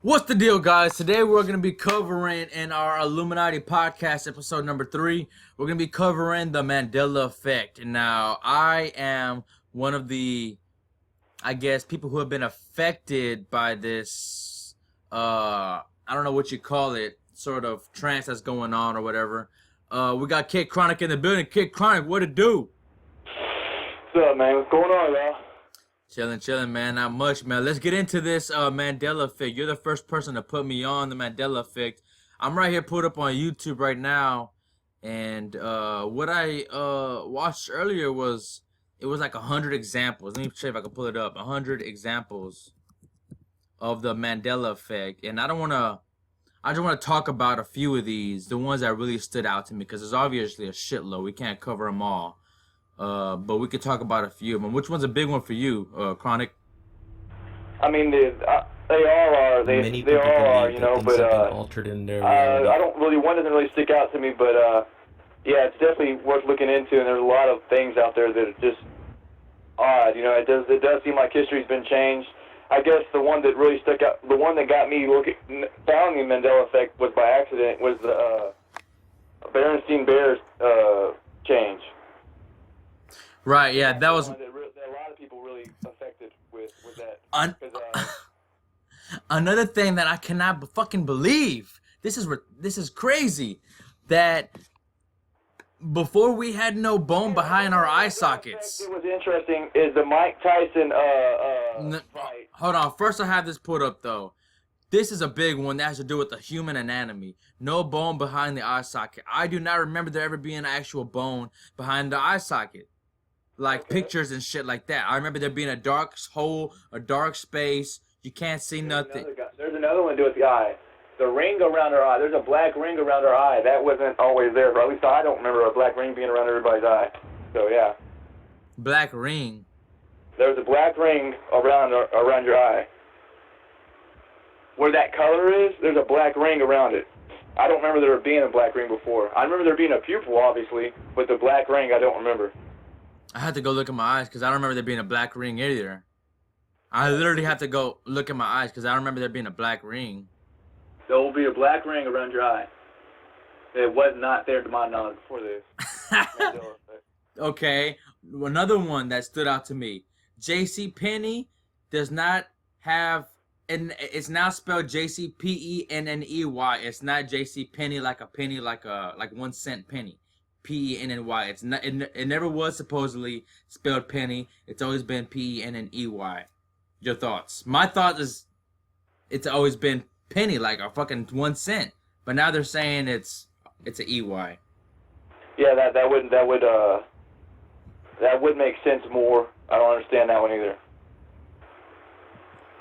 What's the deal, guys? Today we're going to be covering in our Illuminati Podcast, episode number 3, we're going to be covering the Mandela effect. Now, I am one of the, people who have been affected by this, I don't know what you call it, sort of trance that's going on or whatever. We got Kid Chronic in the building. Kid Chronic, what it do? What's up, man? What's going on, y'all? Chilling, man. Not much, man. Let's get into this Mandela effect. You're the first person to put me on the Mandela effect. I'm right here put up on YouTube right now, and what I watched earlier was like 100 examples. Let me check if I can pull it up. 100 examples of the Mandela effect, and I just want to talk about a few of these, the ones that really stood out to me, because there's obviously a shitload. We can't cover them all. But we could talk about a few of them. Which one's a big one for you, Chronic? I mean, they all are. They all are, you know. But altered in their I don't really. One doesn't really stick out to me, but yeah, it's definitely worth looking into. And there's a lot of things out there that are just odd. You know, it does seem like history's been changed. I guess the one that really stuck out, the one that got me found the Mandela effect was by accident, was the Berenstein Bears change. Right, yeah, that was... That a lot of people really affected with that. Another thing that I cannot fucking believe, this is crazy, that before we had no bone behind our eye sockets. It was interesting is the Mike Tyson fight. Hold on, first I have this put up though. This is a big one that has to do with the human anatomy. No bone behind the eye socket. I do not remember there ever being an actual bone behind the eye socket. Like pictures and shit like that. I remember there being a dark hole, a dark space. You can't see nothing. There's another one to do with the eye. The ring around her eye. There's a black ring around her eye. That wasn't always there. Or at least I don't remember a black ring being around everybody's eye. So yeah. Black ring. There's a black ring around your eye. Where that color is, there's a black ring around it. I don't remember there being a black ring before. I remember there being a pupil, obviously, but the black ring I don't remember. I had to go look at my eyes because I don't remember there being a black ring either. I literally have to go look at my eyes because I don't remember there being a black ring. There will be a black ring around your eye. It was not there to my knowledge before this. Okay, another one that stood out to me. J.C. Penney does not have, and it's now spelled J-C-P-E-N-N-E-Y. It's not J.C. Penney like a penny, like 1 cent penny. P-E-N-N-Y. It's not. It never was supposedly spelled penny. It's always been P-E-N-N-E-Y. Your thoughts? My thought is, it's always been penny, like a fucking 1 cent. But now they're saying it's a E-Y. Yeah, that would make sense more. I don't understand that one either.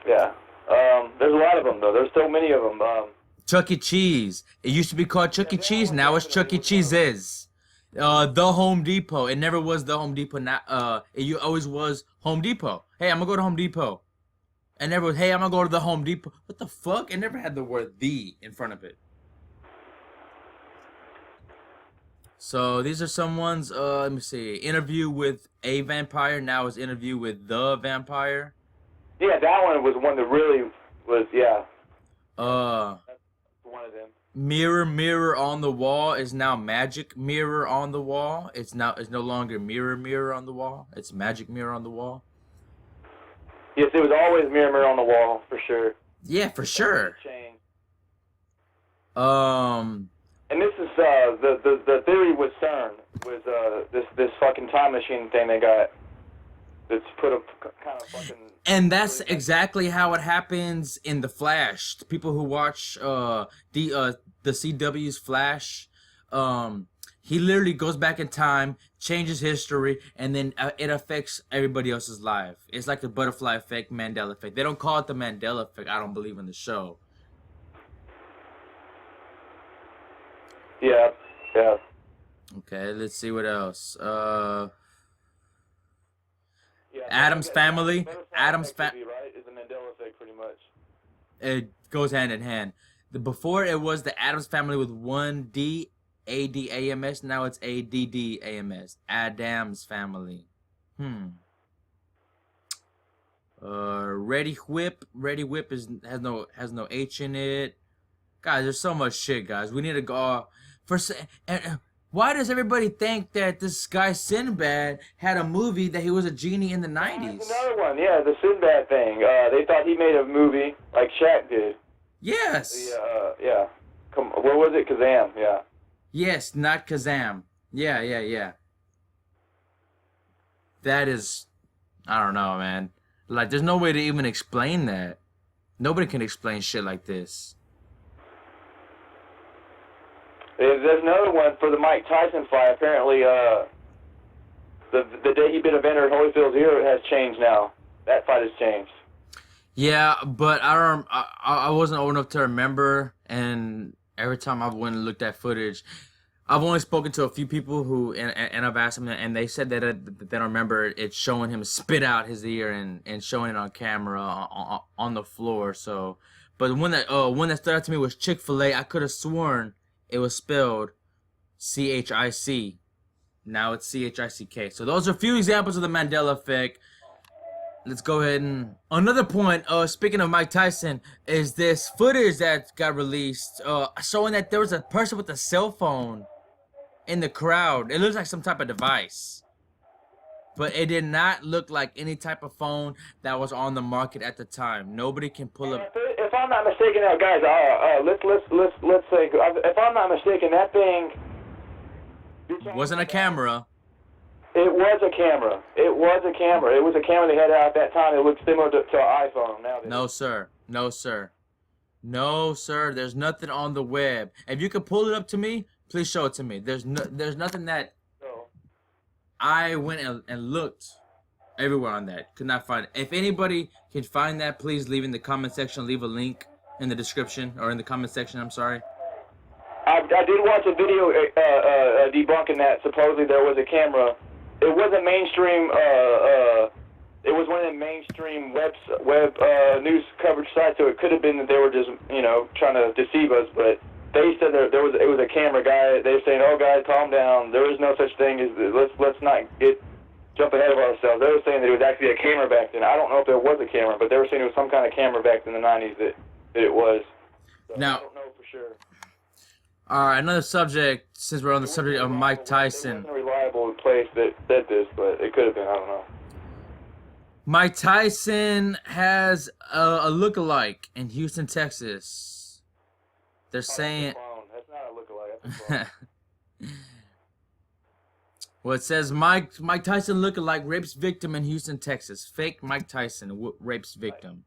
Yeah. There's a lot of them though. There's so many of them. Chuck E. Cheese. It used to be called Chuck E. Cheese. Now it's Chuck E. Cheese's. The Home Depot. It never was the Home Depot. Now, it always was Home Depot. Hey, I'm gonna go to Home Depot. And never was, hey, I'm gonna go to the Home Depot. What the fuck? It never had the word "the" in front of it. So these are some ones. Let me see. Interview with a vampire. Now it's interview with the vampire. Yeah, that one was one that really was. Yeah. That's one of them. Mirror, mirror on the wall is now magic mirror on the wall. It's no longer mirror, mirror on the wall. It's magic mirror on the wall. Yes, it was always mirror, mirror on the wall for sure. Yeah, for sure. And this is the theory with CERN was this fucking time machine thing they got. That's put a kind of fucking. And that's exactly how it happens in The Flash. The people who watch the CW's Flash, he literally goes back in time, changes history, and then it affects everybody else's life. It's like the butterfly effect, Mandela effect. They don't call it the Mandela effect. I don't believe in the show. Yeah. Okay, let's see what else. Adam's family. Adam's family. Right? Is the Mandela effect pretty much. It goes hand in hand. Before it was the Adams family with one D, A-D-A-M-S. Now it's A-D-D-A-M-S. Adam's family. Ready Whip. Ready Whip has no H in it. Guys, there's so much shit, guys. We need to go why does everybody think that this guy Sinbad had a movie that he was a genie in the 90s? That's another one, yeah, the Sinbad thing. They thought he made a movie like Shaq did. Yes. Yeah. What was it? Kazam, yeah. Yes, not Kazam. Yeah. That is, I don't know, man. Like, there's no way to even explain that. Nobody can explain shit like this. There's another one for the Mike Tyson fight. Apparently, the day he bit Evander Holyfield's ear has changed now. That fight has changed. Yeah, but I wasn't old enough to remember, and every time I went and looked at footage, I've only spoken to a few people who, and I've asked them, and they said that they don't remember it showing him spit out his ear and showing it on camera on the floor. So, but one that stood out to me was Chick-fil-A. I could have sworn it was spelled C-H-I-C. Now it's C-H-I-C-K. So those are a few examples of the Mandela effect. Let's go ahead and... Another point, speaking of Mike Tyson, is this footage that got released showing that there was a person with a cell phone in the crowd. It looks like some type of device. But it did not look like any type of phone that was on the market at the time. Nobody can pull up... If I'm not mistaken, now guys, let's say, if I'm not mistaken, that thing wasn't a camera. It was a camera. It was a camera. It was a camera they had out at that time. It looked similar to an iPhone. No, sir. No, sir. No, sir. There's nothing on the web. If you could pull it up to me, please show it to me. There's nothing that I went and looked everywhere on that. Could not find it. If anybody can find that, please leave in the comment section. Leave a link in the description or in the comment section. I'm sorry. I did watch a video debunking that supposedly there was a camera. It wasn't mainstream. It was one of the mainstream web news coverage sites, so it could have been that they were just trying to deceive us. But they said it was a camera guy. They were saying, "Oh, guys, calm down. There is no such thing as let's not jump ahead of ourselves." They were saying that it was actually a camera back then. I don't know if there was a camera, but they were saying it was some kind of camera back in the 90s that it was. So now, I don't know for sure. All right, another subject, since we're on the subject of Mike Tyson. It wasn't a reliable place that said this, but it could have been, I don't know. Mike Tyson has a look-alike in Houston, Texas. They're saying... That's not a look-alike, that's a clone. Well, it says Mike Tyson look-alike rapes victim in Houston, Texas. Fake Mike Tyson rapes victim.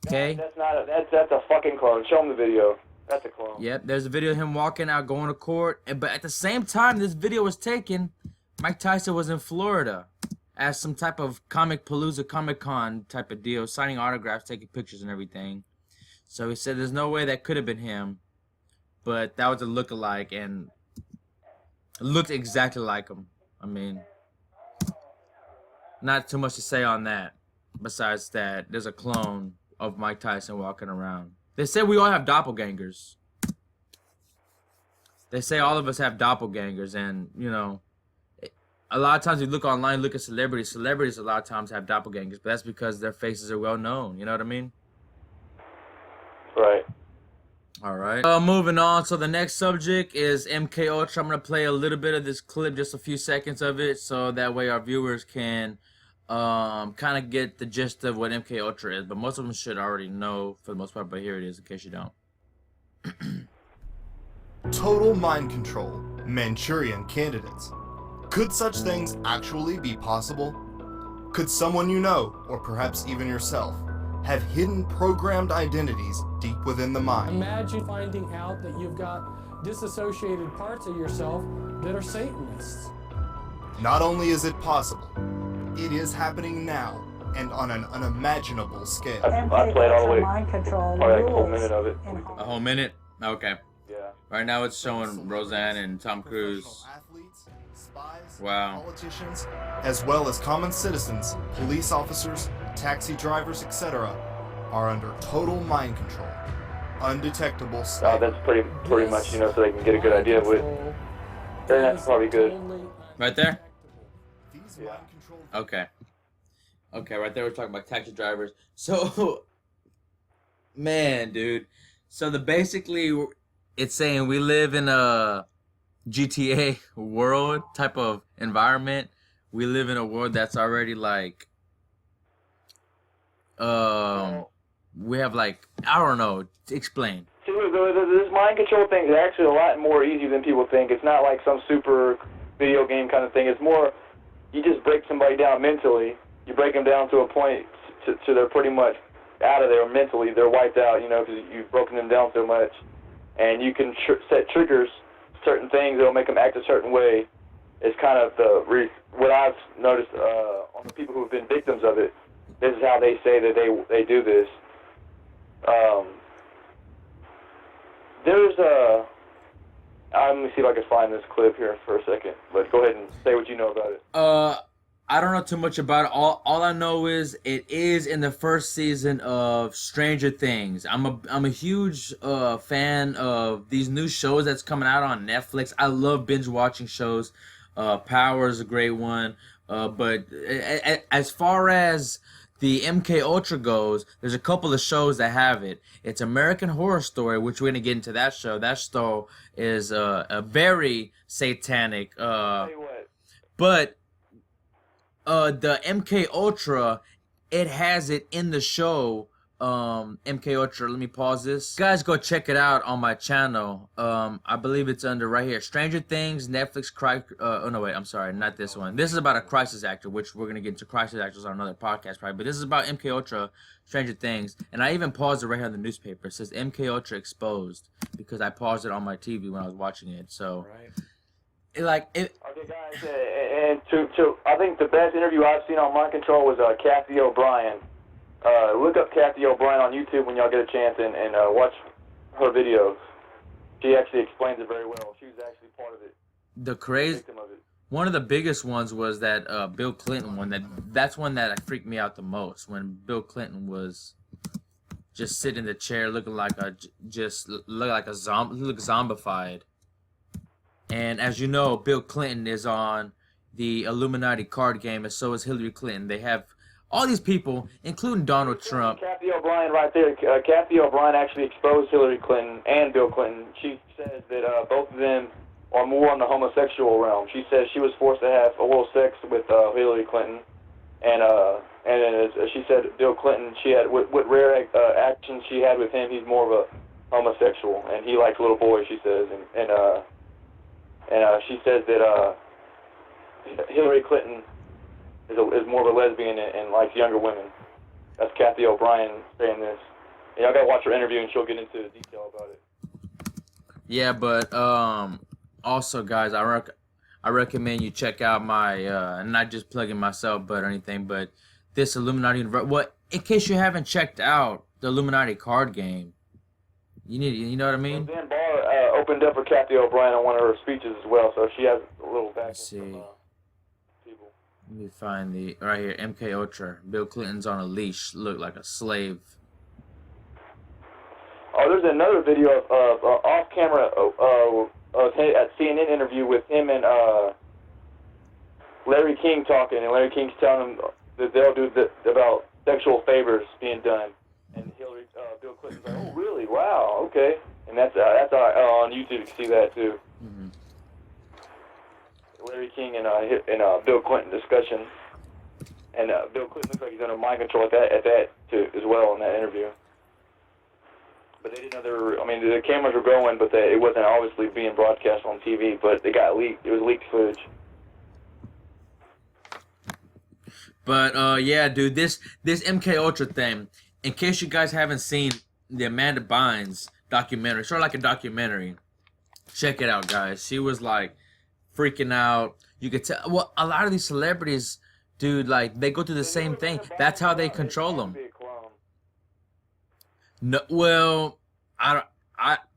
Okay? That's a fucking clone. Show him the video. That's a clone. Yep, there's a video of him walking out, going to court. But at the same time this video was taken, Mike Tyson was in Florida as some type of Comic-Palooza, Comic-Con type of deal, signing autographs, taking pictures and everything. So he said there's no way that could have been him. But that was a look-alike, and it looked exactly like him. I mean, not too much to say on that. Besides that, there's a clone of Mike Tyson walking around. They say we all have doppelgangers. They say all of us have doppelgangers, and, a lot of times you look online, look at celebrities. Celebrities a lot of times have doppelgangers, but that's because their faces are well known. You know what I mean? Right. All right. Moving on. So the next subject is MK Ultra. I'm going to play a little bit of this clip, just a few seconds of it, so that way our viewers can kind of get the gist of what MK Ultra is, but most of them should already know for the most part, but here it is in case you don't. Total mind control, Manchurian candidates. Could such things actually be possible? Could someone you know, or perhaps even yourself, have hidden programmed identities deep within the mind? Imagine finding out that you've got disassociated parts of yourself that are Satanists. Not only is it possible, it is happening now and on an unimaginable scale. I played all the way, mind control probably like a whole minute of it. A whole minute? Okay. Yeah. Right now it's showing Roseanne and Tom Cruise. Professional athletes, spies, Wow. politicians, as well as common citizens, police officers, taxi drivers, etc., are under total mind control. Undetectable state. That's pretty much, so they can get a good idea of it. Then that's probably good. Right there? These Yeah. mind control Okay. Okay, right there we're talking about taxi drivers. So, man, dude. So basically, it's saying we live in a GTA world type of environment. We live in a world that's already like, we have like, I don't know. Explain. See, this mind control thing is actually a lot more easy than people think. It's not like some super video game kind of thing. It's more, you just break somebody down mentally. You break them down to a point to they're pretty much out of there mentally. They're wiped out, you know, because you've broken them down so much. And you can set triggers, certain things that'll make them act a certain way. It's kind of what I've noticed on the people who have been victims of it. This is how they say that they do this. There's let me see if I can find this clip here for a second. But go ahead and say what you know about it. I don't know too much about it. All I know is it is in the first season of Stranger Things. I'm a huge fan of these new shows that's coming out on Netflix. I love binge watching shows. Power is a great one. But as far as the MK Ultra goes, there's a couple of shows that have it. It's American Horror Story, which we're gonna get into that show. That show is a very satanic. Tell you what. But the MK Ultra, it has it in the show. MK Ultra. Let me pause this. Guys, go check it out on my channel. I believe it's under right here. Stranger Things, Netflix. Oh no, wait. I'm sorry, not this one. This is about a crisis actor, which we're gonna get into crisis actors on another podcast, probably. But this is about MK Ultra, Stranger Things, and I even paused it right here on the newspaper. It says MK Ultra exposed because I paused it on my TV when I was watching it. So. Right. Okay, guys, and to I think the best interview I've seen on mind control was Kathy O'Brien. Look up Kathy O'Brien on YouTube when y'all get a chance and watch her videos. She actually explains it very well. She was actually part of it. Victim of it. One of the biggest ones was that Bill Clinton one. That's one that freaked me out the most. When Bill Clinton was just sitting in the chair, looking like a zombified. And as you know, Bill Clinton is on the Illuminati card game, and so is Hillary Clinton. They have all these people, including Donald Trump. Kathy O'Brien right there. Kathy O'Brien actually exposed Hillary Clinton and Bill Clinton. She says that both of them are more on the homosexual realm. She says she was forced to have oral sex with Hillary Clinton. And as she said, Bill Clinton, she had what rare actions she had with him, he's more of a homosexual. And he likes little boys, she says. And she says that Hillary Clinton is more of a lesbian and likes younger women. That's Kathy O'Brien saying this. And y'all gotta watch her interview and she'll get into detail about it. Yeah, but also, guys, I recommend you check out my not just plugging myself, but anything, but this Illuminati. What, in case you haven't checked out the Illuminati card game, you know what I mean? Well, Dan Barr opened up for Kathy O'Brien on one of her speeches as well, so she has a little backing from people. Let me find the right here. MK Ultra. Bill Clinton's on a leash. Look like a slave. Oh, there's another video of off-camera a CNN interview with him and Larry King talking, and Larry King's telling him that they'll do about sexual favors being done, and Bill Clinton's like, "Oh, really? Wow, okay." And that's on YouTube. You can see that too. Mm-hmm. Larry King and Bill Clinton discussion, and Bill Clinton looks like he's under mind control at that too as well in that interview. But they didn't know the cameras were going, but it wasn't obviously being broadcast on TV. But it got leaked. It was leaked footage. But yeah, dude, this MK Ultra thing. In case you guys haven't seen the Amanda Bynes documentary, sort of like a documentary, check it out, guys. She was like freaking out. You could tell. Well, a lot of these celebrities, dude, like they go through the same thing. That's how they control them. No, well, I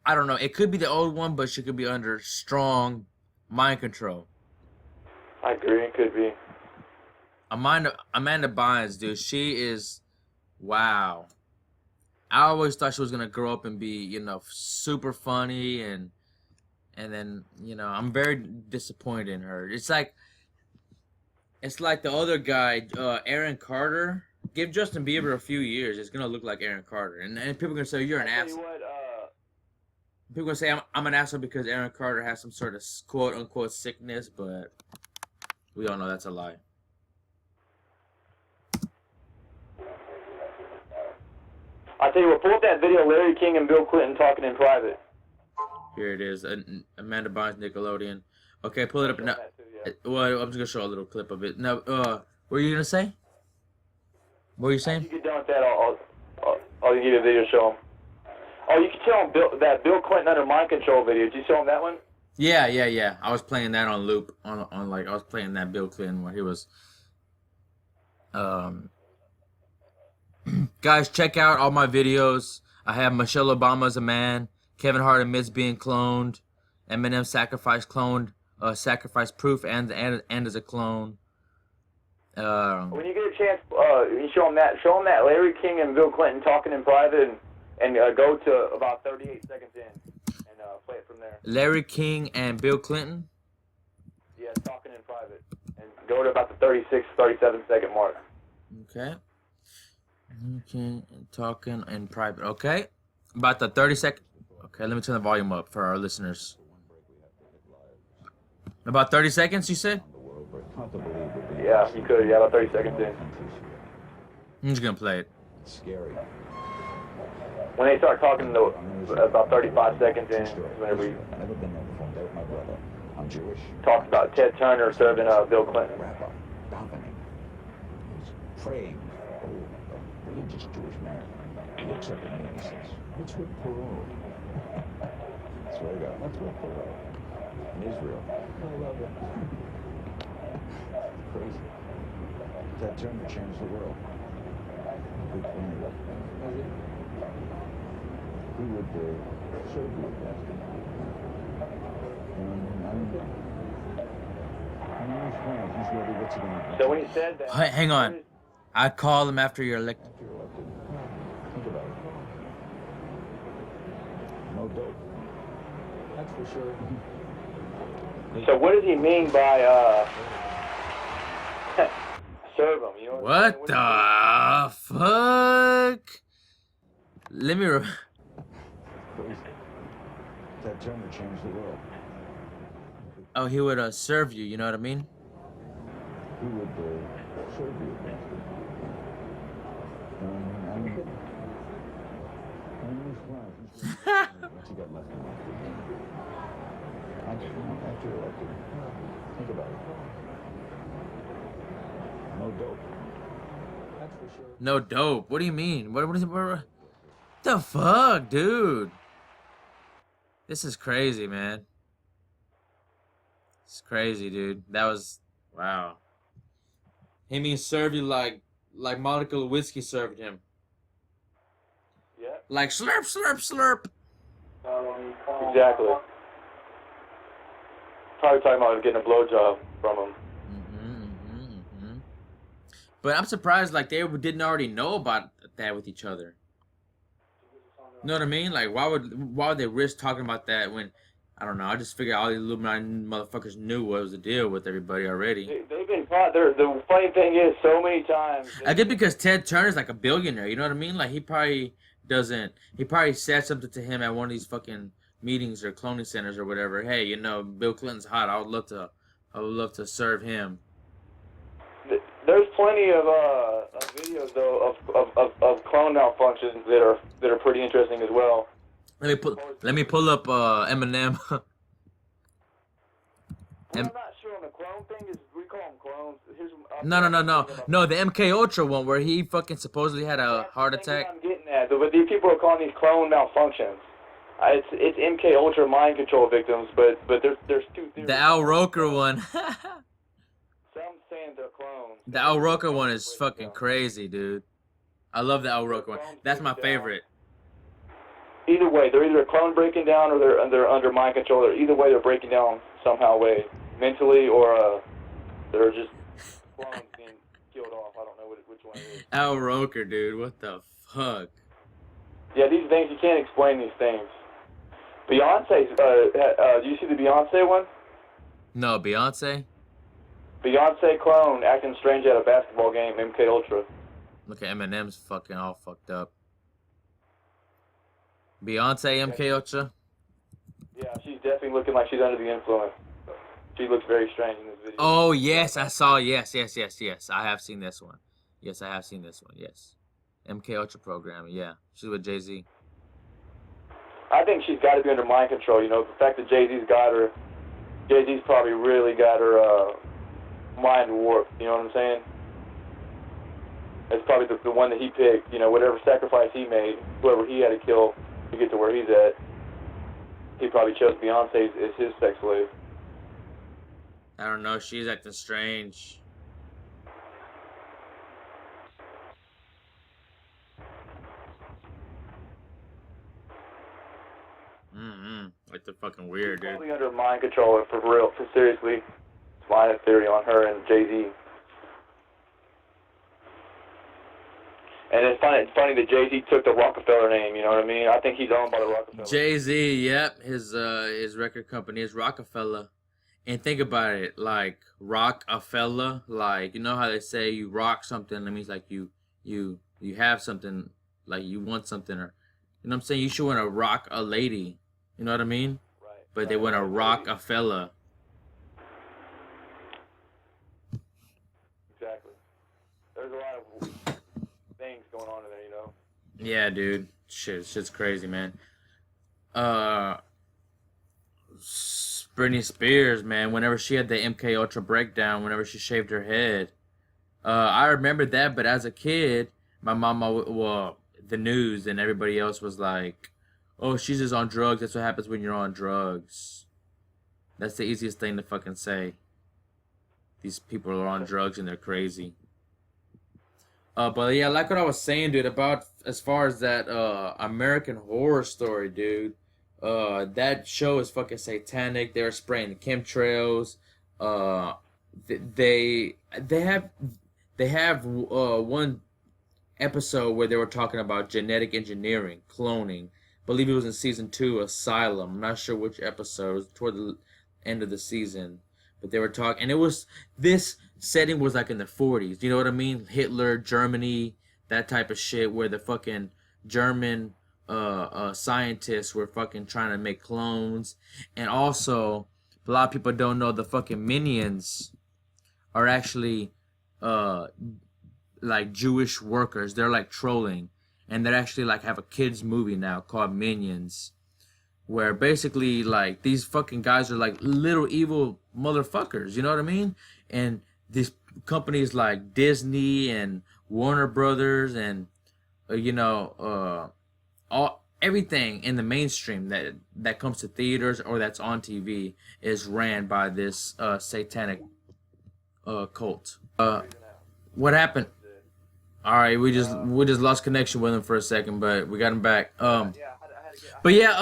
don't know. It could be the old one, but she could be under strong mind control. I agree. It could be. Amanda Bynes, dude, she is, wow. I always thought she was gonna grow up and be, super funny, and then, I'm very disappointed in her. It's like, It's like the other guy, Aaron Carter. Give Justin Bieber a few years, it's gonna look like Aaron Carter, and people are gonna say you're an I'll tell you asshole. what, People are gonna say I'm an asshole because Aaron Carter has some sort of quote unquote sickness, but we all know that's a lie. I'll tell you what, pull up that video of Larry King and Bill Clinton talking in private. Here it is, Amanda Bynes, Nickelodeon. Okay, pull it up now. Well, I'm just gonna show a little clip of it. Now, what were you gonna say? What were you saying? You get done with that, I'll give you a video to show him. Oh, you can show him that Bill Clinton under mind control video. Did you show him that one? Yeah. I was playing that on loop. On like I was playing that Bill Clinton where he was. Guys, check out all my videos. I have Michelle Obama as a man. Kevin Hart admits being cloned. Eminem sacrifice proof and as a clone. When you get a chance, you show him that Larry King and Bill Clinton talking in private, and go to about 38 seconds in, and play it from there. Larry King and Bill Clinton. Yeah, talking in private, and go to about the 36, 37 second mark. Okay. Okay, talking in private. Okay, about the 30-second. Okay, let me turn the volume up for our listeners. About 30 seconds, you said? Yeah, you could. Yeah, about 30 seconds in. I'm just gonna play it. Scary. When they start talking, though, about 35 seconds in, whenever we Never been there before. There's my brother. I'm Jewish. talked about Ted Turner serving Bill Clinton. Rabbi, davening. He's praying. Oh, a religious Jewish man. He looks up at me and he says, "What's with parole?" I swear to God, what's with parole? In Israel. I love it. Crazy. Ted Turner changed the world. Good for me. He would serve you at that. He's ready. What's he gonna do? So when he said that, Hang on. I'd call him after you're elected. If you're elected, think about it. No dope. That's for sure. so what does he mean by serve him? You know what I'm What saying? the fuck? Let me. Crazy. Ted Turner changed the world. Oh, he would serve you. You know what I mean? He would serve you. What's he got left in life? After you're elected, think about it. No dope. That's for sure. No dope. What do you mean? What is it? What the fuck, dude? This is crazy, man. It's crazy, dude. That was wow. He means serve you like Monica Lewinsky served him. Yeah. Like slurp, slurp, slurp. Exactly. Probably talking about getting a blowjob from him. But I'm surprised, like, they didn't already know about that with each other. You know what I mean? Like, why would they risk talking about that when, I don't know, I just figured all these Illuminati motherfuckers knew what was the deal with everybody already. They've been caught. The funny thing is, so many times. I get because Ted Turner's like a billionaire, you know what I mean? Like, he probably said something to him at one of these fucking meetings or cloning centers or whatever. Hey, you know, Bill Clinton's hot. I would love to serve him. There's plenty of videos though of clone malfunctions that are pretty interesting as well. Let me pull up Eminem. I'm not sure on the clone thing. We call them clones. No. The MK Ultra one where he fucking supposedly had a heart That's the thing attack. I'm getting at. But these people are calling these clone malfunctions. It's MK Ultra mind control victims, but there's two theories. The Al Roker one. Some saying they're clones. The Al Roker one is fucking crazy, dude. I love the Al Roker one. That's my favorite. Either way, they're either a clone breaking down or they're under mind control. Or either way, they're breaking down somehow, way mentally, or they're just clones being killed off. I don't know which one it is. Al Roker, dude. What the fuck? Yeah, these things you can't explain these things. Beyonce's. Do you see the Beyonce one? No, Beyonce? Beyonce clone acting strange at a basketball game, MK Ultra. Look at Eminem's fucking all fucked up. Beyonce MK Ultra? Yeah, she's definitely looking like she's under the influence. She looks very strange in this video. Oh, yes, I saw. Yes. I have seen this one. Yes, I have seen this one. Yes. MK Ultra program. Yeah. She's with Jay-Z. I think she's got to be under mind control. You know, the fact that Jay-Z's got her, Jay-Z's probably really got her mind warped. You know what I'm saying? It's probably the one that he picked. You know, whatever sacrifice he made, whoever he had to kill to get to where he's at, he probably chose Beyonce as his sex slave. I don't know. She's acting strange. Like they're fucking weird, dude. Probably under mind control, for real. For seriously, it's my theory on her and Jay-Z. And it's funny that Jay-Z took the Rockefeller name. You know what I mean? I think he's owned by the Rockefeller. Jay-Z, yep. His record company is Rockefeller. And think about it, like Rockefeller, like, you know how they say you rock something, that means like you have something, like you want something, or, you know what I'm saying? You should want to rock a lady, you know what I mean? Right. But they want to rock a fella. Exactly. There's a lot of things going on in there, you know? Yeah, dude. Shit's crazy, man. Britney Spears, man, whenever she had the MK Ultra breakdown, whenever she shaved her head, I remember that, but as a kid, my mama, well, the news and everybody else was like, oh, she's just on drugs. That's what happens when you're on drugs. That's the easiest thing to fucking say. These people are on drugs and they're crazy. But yeah, like what I was saying, dude, about as far as that American Horror Story, dude. That show is fucking satanic. They're spraying the chemtrails. They have one episode where they were talking about genetic engineering, cloning. I believe it was in season 2, Asylum. I'm not sure which episode. It was toward the end of the season, but they were talking, and this setting was like in the 40s. You know what I mean? Hitler, Germany, that type of shit, where the fucking German scientists were fucking trying to make clones. And also, a lot of people don't know the fucking Minions are actually like Jewish workers. They're like trolling, and they actually like have a kids movie now called Minions, where basically like these fucking guys are like little evil motherfuckers, you know what I mean? And these companies like Disney and Warner Brothers and everything in the mainstream that comes to theaters or that's on TV is ran by this satanic cult. What happened? All right, we just lost connection with him for a second, but we got him back. But yeah,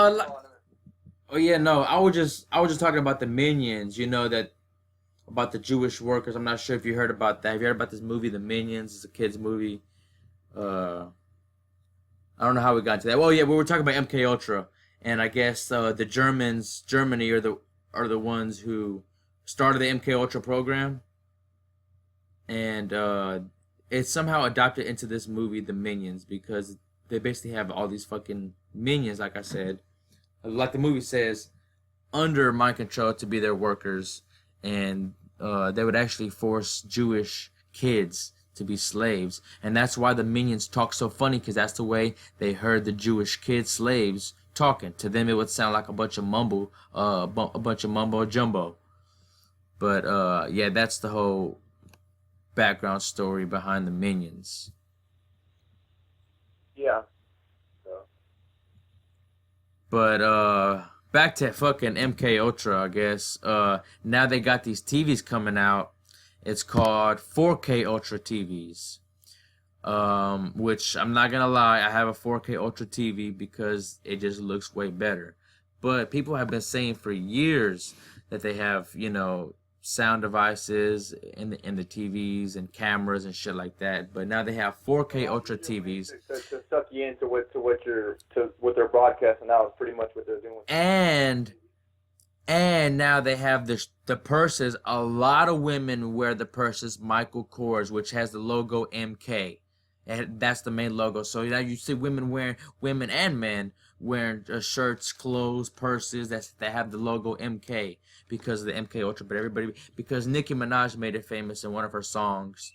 oh yeah, no, I was just talking about the Minions. You know, that about the Jewish workers. I'm not sure if you heard about that. Have you heard about this movie, The Minions? It's a kids movie. I don't know how we got to that. Well, yeah, we were talking about MK Ultra, and I guess the Germany are the ones who started the MK Ultra program, and it's somehow adopted into this movie, The Minions, because they basically have all these fucking minions, like I said, like the movie says, under mind control to be their workers, and they would actually force Jewish kids to be slaves, and that's why the Minions talk so funny, because that's the way they heard the Jewish kid slaves talking. To them, it would sound like a bunch of mumbo jumbo. But yeah, that's the whole background story behind the Minions. Yeah. But back to fucking MK Ultra, I guess. Now they got these TVs coming out. It's called 4K Ultra TVs, which I'm not gonna lie, I have a 4K Ultra TV because it just looks way better. But people have been saying for years that they have, sound devices in the TVs and cameras and shit like that. But now they have 4K Ultra TVs. To suck you into what they're broadcasting now is pretty much what they're doing. And now they have the purses. A lot of women wear the purses Michael Kors, which has the logo MK. And that's the main logo. So now you see women and men wearing shirts, clothes, purses that have the logo MK because of the MK Ultra. But because Nicki Minaj made it famous in one of her songs,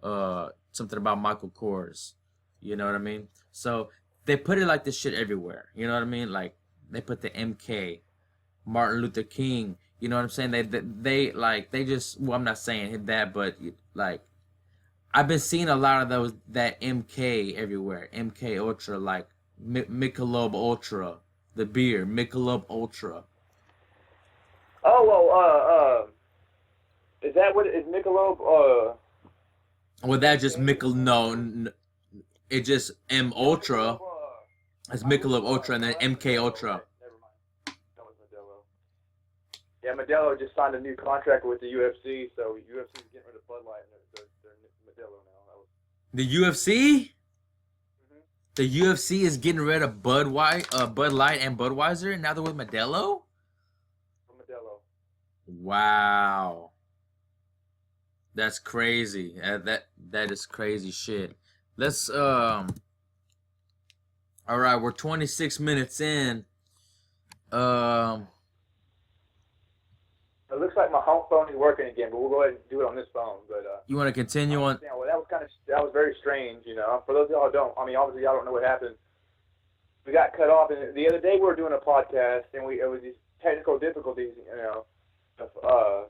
something about Michael Kors. You know what I mean? So they put it like this shit everywhere. You know what I mean? Like they put the MK, Martin Luther King. You know what I'm saying? They just, well, I'm not saying that, but like I've been seeing a lot of that MK everywhere. MK Ultra, like Michelob Ultra, the beer, Michelob Ultra. Oh, well, is that what is Michelob? Well, that just no, it just M Ultra. It's Michelob Ultra and then MK Ultra. Never mind. That was Modelo. Yeah, Modelo just signed a new contract with the UFC, so UFC is getting rid of Bud Light and they're Modelo now. The UFC? Mm-hmm. The UFC is getting rid of Bud Light and Budweiser, and now they're with Modelo? Modelo. Wow. That's crazy. That is crazy shit. Let's all right, we're 26 minutes in. It looks like my home phone is working again, but we'll go ahead and do it on this phone. But you want to continue on? Yeah, well, that was very strange, you know. For those of y'all who don't, I mean, obviously y'all don't know what happened. We got cut off, and the other day we were doing a podcast, and it was these technical difficulties, you know,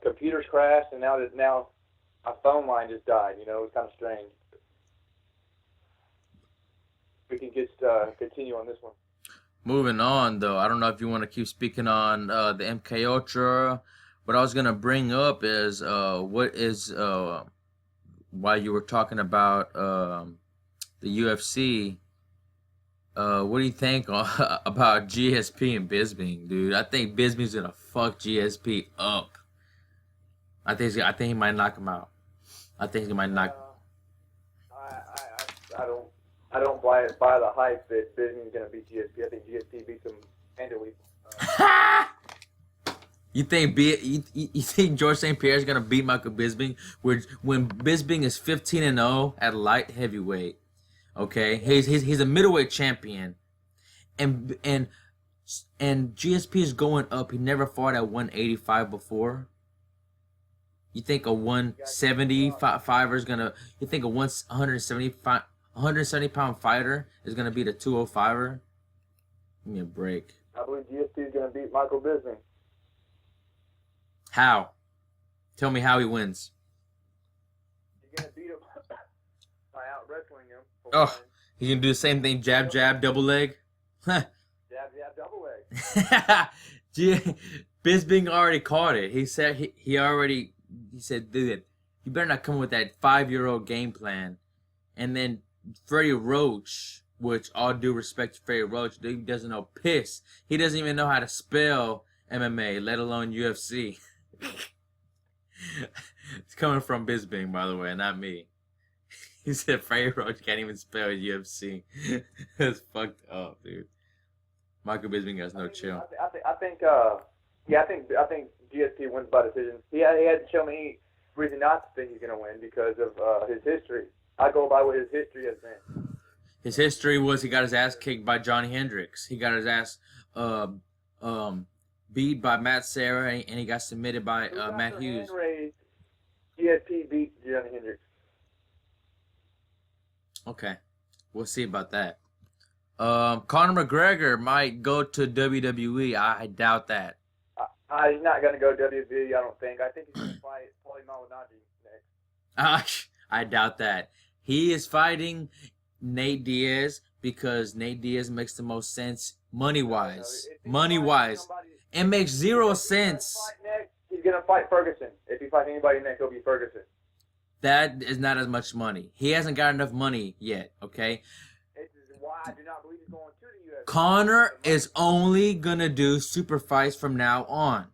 computers crashed, and now my phone line just died. You know, it was kind of strange. We can just continue on this one. Moving on, though, I don't know if you want to keep speaking on the MK Ultra. What I was gonna bring up is what is while you were talking about the UFC. What do you think about GSP and Bisping, dude? I think Bisping's gonna fuck GSP up. I think he might knock him out. I think he might knock. I don't buy the hype that Bisping's gonna beat GSP. I think GSP beats him handily. You think George St. Pierre is gonna beat Michael Bisping? When Bisping is 15-0 at light heavyweight, okay, he's a middleweight champion, and GSP is going up. He never fought at 185 before. You think a 175er is gonna? You think a 170 pound fighter is gonna beat a 205er? Give me a break. I believe GSP is gonna beat Michael Bisping. How? Tell me how he wins. You're gonna beat him by out wrestling him. Oh, he's gonna do the same thing: jab, jab, double leg. Jab, jab, double leg. Bisping already caught it. He said he said, dude, you better not come with that 5-year-old game plan. And then Freddie Roach, which all due respect to Freddie Roach, dude, he doesn't know piss. He doesn't even know how to spell MMA, let alone UFC. It's coming from Bisping, by the way, not me. He said Freddie Roach can't even spell UFC. That's fucked up, dude. Michael Bisping has no chill. I think GSP wins by decision. He hadn't shown me any reason not to think he's gonna win because of his history. I go by what his history has been. His history was he got his ass kicked by Johnny Hendricks. He got his ass beat by Matt Serra, and he got submitted by Matt Hughes. GSP beat Johnny Hendricks. Okay, we'll see about that. Conor McGregor might go to WWE. I doubt that. He's not going to go WWE, I don't think. I think he's going to fight Paulie Malignaggi next. I doubt that. He is fighting Nate Diaz because Nate Diaz makes the most sense money-wise. Money-wise. It makes zero sense. He's going to fight Ferguson. If he fights anybody next, it'll be Ferguson. That is not as much money. He hasn't got enough money yet, okay? This is why I do not believe he's going to the UFC. Conor is only going to do super fights from now on.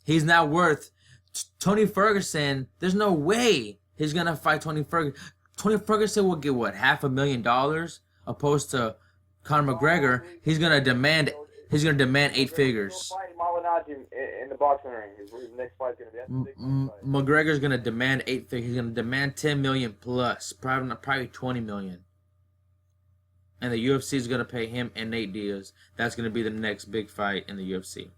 He's not worth... Tony Ferguson, there's no way he's going to fight Tony Ferguson. Tony Ferguson will get, what, $500,000? Opposed to Conor McGregor, he's going to demand 8 figures. He'll fight Malignaggi in the boxing ring? Is where his next fight's gonna be. That's a big fight. McGregor's gonna demand 8 figures. He's gonna demand 10 million plus, probably 20 million. And the UFC is gonna pay him and Nate Diaz. That's gonna be the next big fight in the UFC.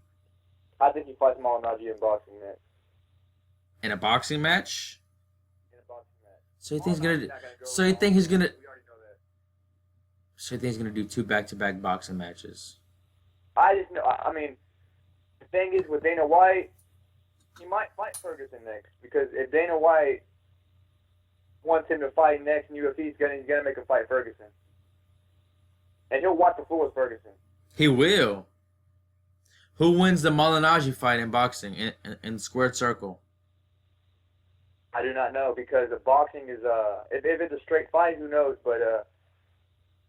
I think he fights Malignaggi in boxing next. In a boxing match? In a boxing match. So you think he's gonna? Not go So you think he's gonna? We already know that. So you think he's gonna do 2 back-to-back boxing matches? I just know. I mean, the thing is with Dana White, he might fight Ferguson next because if Dana White wants him to fight next in UFC, he's gonna make him fight Ferguson, and he'll watch the floor with Ferguson. He will. Who wins the Malignaggi fight in boxing in squared circle? I do not know because the boxing is if it's a straight fight, who knows? But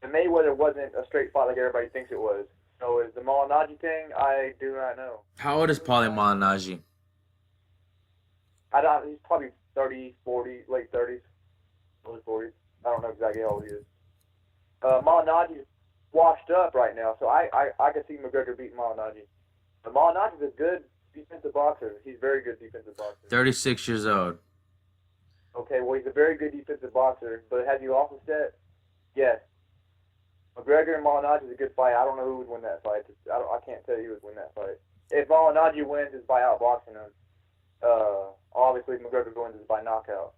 the Mayweather wasn't a straight fight like everybody thinks it was. So is the Malignaggi thing? I do not know. How old is Paulie Malignaggi? He's probably 30, 40, late 30s, early 40s. I don't know exactly how old he is. Malignaggi's washed up right now, so I could see McGregor beating Malignaggi. But Malignaggi's a good defensive boxer. He's a very good defensive boxer. 36 years old. Okay, well, he's a very good defensive boxer, but has he lost a set? Yes. McGregor and Malignaggi is a good fight. I don't know who would win that fight. I can't tell you who would win that fight. If Malignaggi wins, it's by outboxing him. Obviously, if McGregor wins, it's by knockout.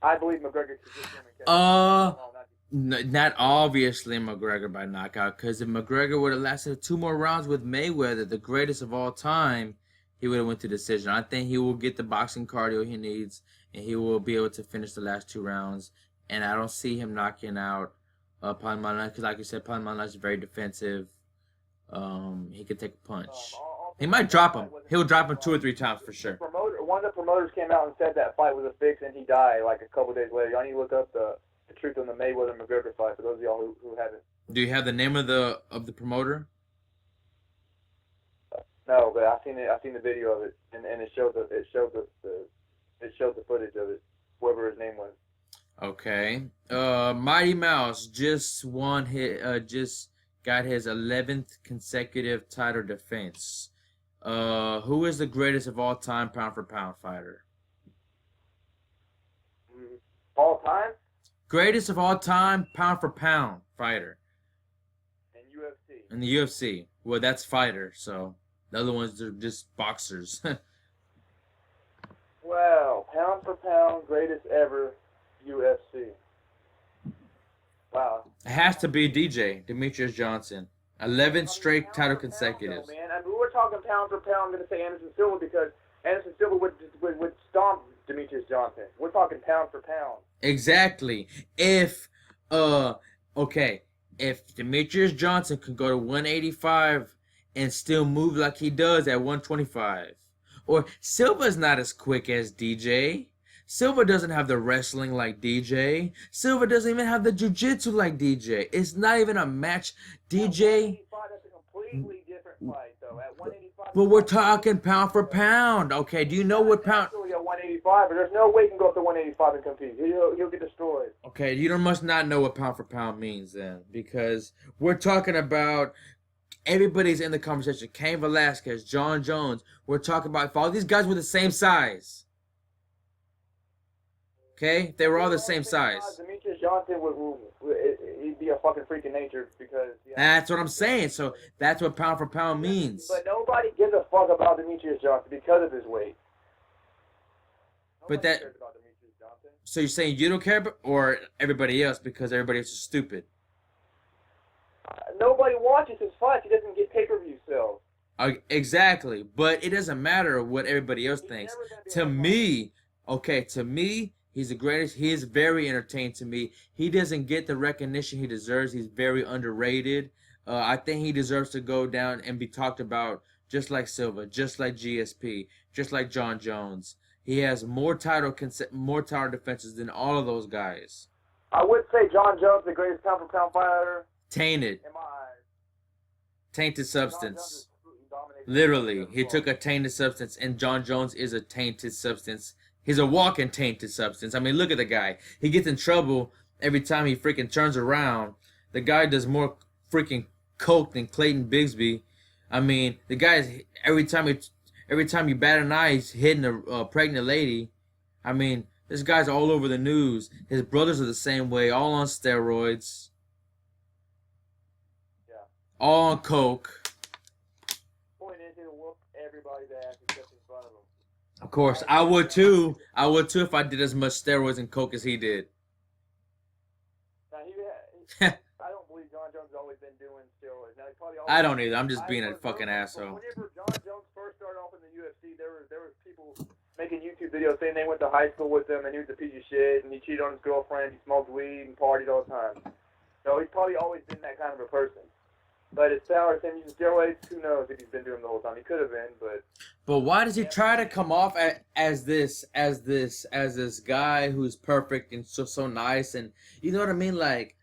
I believe McGregor could get him and catch Malignaggi. Not obviously McGregor by knockout, because if McGregor would have lasted 2 more rounds with Mayweather, the greatest of all time, he would have went to decision. I think he will get the boxing cardio he needs, and he will be able to finish the last 2 rounds. And I don't see him knocking out Paulie Malignaggi, because like you said, Paulie Malignaggi is very defensive. He could take a punch. He might drop him. He'll drop him 2 or 3 times for sure. One of the promoters came out and said that fight was a fix, and he died like a couple days later. Y'all need to look up the truth on the Mayweather-McGregor fight for those of y'all who haven't. Do you have the name of the promoter? No, but I've seen it. I've seen the video of it, and it showed the footage of it. Whoever his name was. Okay. Mighty Mouse just got his 11th consecutive title defense. Who is the greatest of all time pound for pound fighter? All time? Greatest of all time pound for pound fighter. In UFC. In the UFC. Well, that's fighter, so the other ones are just boxers. Well, pound for pound, greatest ever UFC. Wow. It has to be DJ, Demetrius Johnson. 11 straight title consecutives. Man, I mean, we're talking pound for pound. I'm going to say Anderson Silva because Anderson Silva would stomp Demetrius Johnson. We're talking pound for pound. Exactly. If Demetrius Johnson could go to 185 and still move like he does at 125. Or Silva's not as quick as DJ. Silva doesn't have the wrestling like DJ. Silva doesn't even have the jiu-jitsu like DJ. It's not even a match. DJ... That's a completely different fight, though. At 185... But we're talking pound for pound. Okay, do you know what pound... Actually at 185, but there's no way he can go up to 185 and compete. He'll get destroyed. Okay, you must not know what pound for pound means then. Because we're talking about... Everybody's in the conversation. Cain Velasquez, John Jones. We're talking about if all these guys were the same size. Okay? They were all the same size. Demetrius Johnson he'd be a fucking freak of nature because... Yeah. That's what I'm saying. So that's what pound for pound means. But nobody gives a fuck about Demetrius Johnson because of his weight. But that... Cares about Demetrius Johnson. So you're saying you don't care about, or everybody else because everybody else is stupid? Nobody watches his fights. He doesn't get pay-per-view sales. Exactly. But it doesn't matter what everybody else thinks. To me, he's the greatest. He is very entertaining to me. He doesn't get the recognition he deserves. He's very underrated. I think he deserves to go down and be talked about just like Silva, just like GSP, just like John Jones. He has more title defenses than all of those guys. I would say John Jones, the greatest pound-for-pound fighter. Tainted. In my eyes. Tainted substance. Literally, he took a tainted substance, and John Jones is a tainted substance. He's a walking tainted substance. I mean, look at the guy. He gets in trouble every time he freaking turns around. The guy does more freaking coke than Clayton Bigsby. I mean, the guy's every time you bat an eye, he's hitting a pregnant lady. I mean, this guy's all over the news. His brothers are the same way, all on steroids, all on coke. Point is, he'll whoop everybody's ass except in front of him. Of course, I would too. I would too if I did as much steroids and coke as he did. Now, I don't believe John Jones has always been doing steroids. Now, he probably always, I don't either. I'm just being a fucking asshole. Whenever John Jones first started off in the UFC, there was people making YouTube videos saying they went to high school with him and he was a piece of shit and he cheated on his girlfriend, he smoked weed and partied all the time. So he's probably always been that kind of a person. But as far as him using steroids, who knows if he's been doing them the whole time? He could have been, but. But why does he try to come off as this guy who's perfect and so nice, and you know what I mean? Like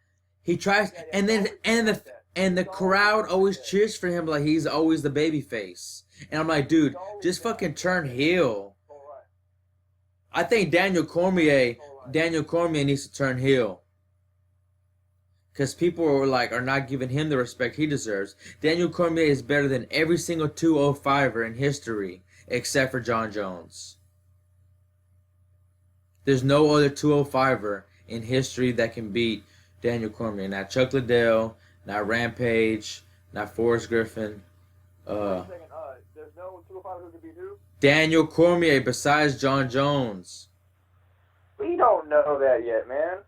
he tries, and the crowd always cheers for him like he's always the baby face. And I'm like, dude, just fucking turn heel. I think Daniel Cormier needs to turn heel. Because people are not giving him the respect he deserves. Daniel Cormier is better than every single 205er in history, except for John Jones. There's no other 205er in history that can beat Daniel Cormier. Not Chuck Liddell, not Rampage, not Forrest Griffin. There's no 205 who can beat who? Daniel Cormier besides John Jones. We don't know that yet, man.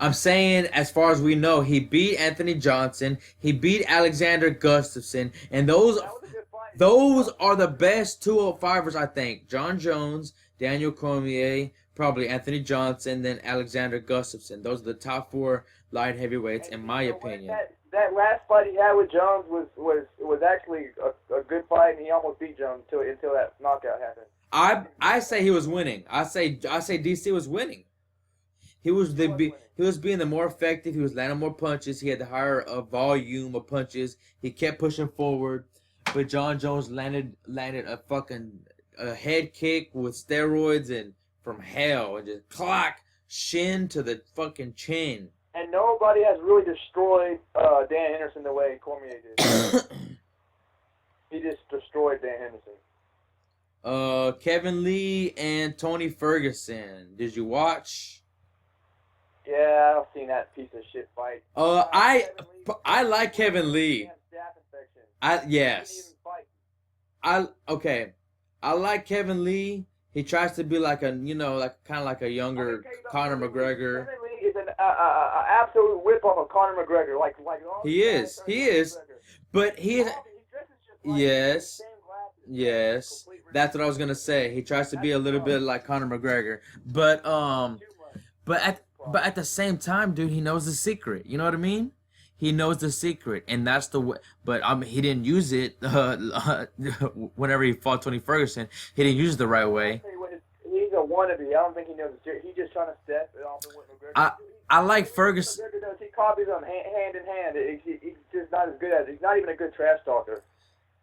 I'm saying, as far as we know, he beat Anthony Johnson, he beat Alexander Gustafsson, and those are the best 205ers, I think. John Jones, Daniel Cormier, probably Anthony Johnson, then Alexander Gustafsson. Those are the top 4 light heavyweights, in my opinion. That last fight he had with Jones was actually a good fight, and he almost beat Jones until that knockout happened. I say he was winning. I say DC was winning. He was being the more effective. He was landing more punches. He had the higher volume of punches. He kept pushing forward, but John Jones landed a fucking head kick with steroids and from hell, and just clack, shin to the fucking chin. And nobody has really destroyed Dan Henderson the way Cormier did. He just destroyed Dan Henderson. Kevin Lee and Tony Ferguson. Did you watch? Yeah, I've seen that piece of shit fight. I like Kevin Lee. Yes. I like Kevin Lee. He tries to be like kind of like a younger Conor McGregor. Kevin Lee is an absolute whip off of Conor McGregor. Like he is. But he is. Yes. That's what I was gonna say. He tries to be a little bit like Conor McGregor, but at the same time, dude, he knows the secret. You know what I mean? He knows the secret, and that's the way. But he didn't use it whenever he fought Tony Ferguson. He didn't use it the right way. He's a wannabe. I don't think he knows the secret. He's just trying to step it off with McGregor. I like Ferguson. He copies him hand in hand. He's just not as good at it. He's not even a good trash talker.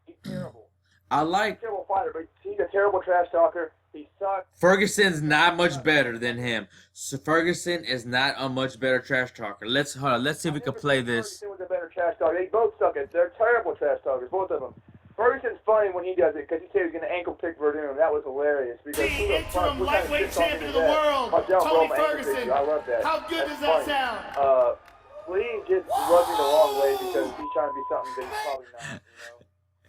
He's terrible. He's a terrible fighter, but he's a terrible trash talker. He sucks. Ferguson's not much better than him. So Ferguson is not a much better trash talker. Let's see if we can play this. Ferguson was a better trash talker. They both suck at. They're terrible trash talkers, both of them. Ferguson's funny when he does it because he said he was going to ankle pick Verdun. That was hilarious. The interim lightweight champion of the world, Tony Ferguson. I love that. How good does that sound? Lee just rubbed me the wrong way because he's trying to be something that he's probably not.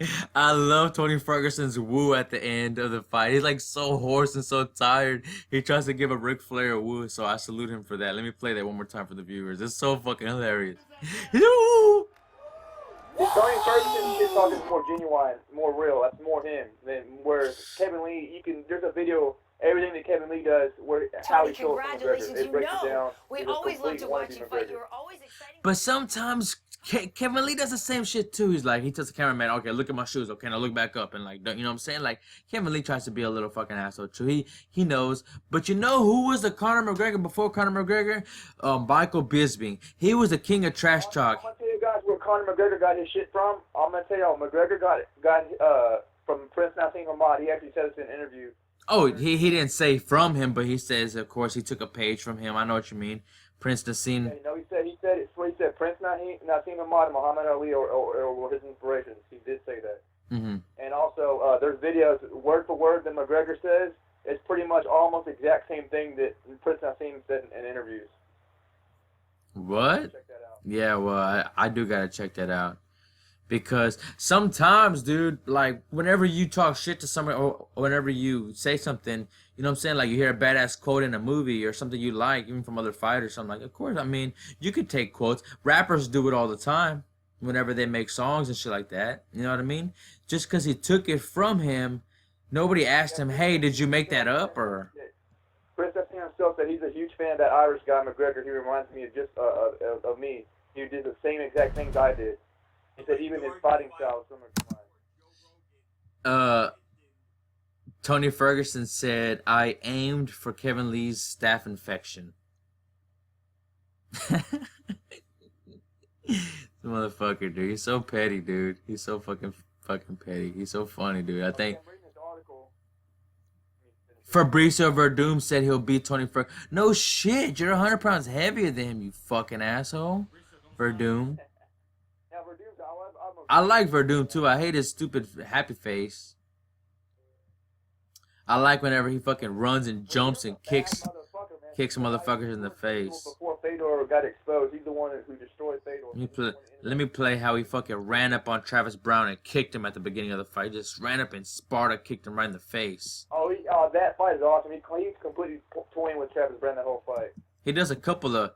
You know? I love Tony Ferguson's woo at the end of the fight. He's like so hoarse and so tired. He tries to give a Ric Flair a woo, so I salute him for that. Let me play that one more time for the viewers. It's so fucking hilarious. Tony Ferguson's shit talking is more genuine, more real. That's more him than where Kevin Lee. There's a video. Everything that Kevin Lee does, how he shows congratulations, it breaks it down. We always love to watch you fight. You're always exciting. But sometimes Kevin Lee does the same shit too. He's like, he tells the cameraman, okay, look at my shoes. Okay, now look back up. And like, you know what I'm saying? Like, Kevin Lee tries to be a little fucking asshole too. He knows. But you know who was the Conor McGregor before Conor McGregor? Michael Bisping. He was the king of trash talk. I'm going to tell you guys where Conor McGregor got his shit from. I'm going to tell you, McGregor got from Prince Nassim Hamed. He actually said this in an interview. Oh, he didn't say from him, but he says, of course, he took a page from him. I know what you mean. Prince Nassim. Yeah, no, he said Prince Nassim Hamed and Muhammad Ali or his inspirations. He did say that. videos, word for word, that McGregor says, it's pretty much almost the exact same thing that Prince Nassim said in interviews. What? Check that out. Yeah, well, I do gotta check that out. Because sometimes, dude, like, whenever you talk shit to someone or whenever you say something, you know what I'm saying? Like, you hear a badass quote in a movie or something you like, even from other fighters, something like, of course, I mean, you could take quotes. Rappers do it all the time whenever they make songs and shit like that. You know what I mean? Just because he took it from him, nobody asked him, hey, did you make that up? Or... Chris Nassim himself said he's a huge fan of that Irish guy, McGregor. He reminds me of just of me. He did the same exact things I did. He said even his fighting style is similar to mine. Tony Ferguson said, I aimed for Kevin Lee's staph infection. Motherfucker, dude. He's so petty, dude. He's so fucking petty. He's so funny, dude. I think Fabricio Verdum said he'll beat Tony Ferguson. No shit, you're 100 pounds heavier than him, you fucking asshole. Verdum. I like Verdum too. I hate his stupid happy face. I like whenever he fucking runs and jumps and kicks motherfuckers in the face. Before Fedor got exposed, he's the one who destroyed Fedor. Let me play how he fucking ran up on Travis Brown and kicked him at the beginning of the fight. He just ran up and Sparta kicked him right in the face. Oh, that fight is awesome. He's completely toying with Travis Brown that whole fight. He does a couple of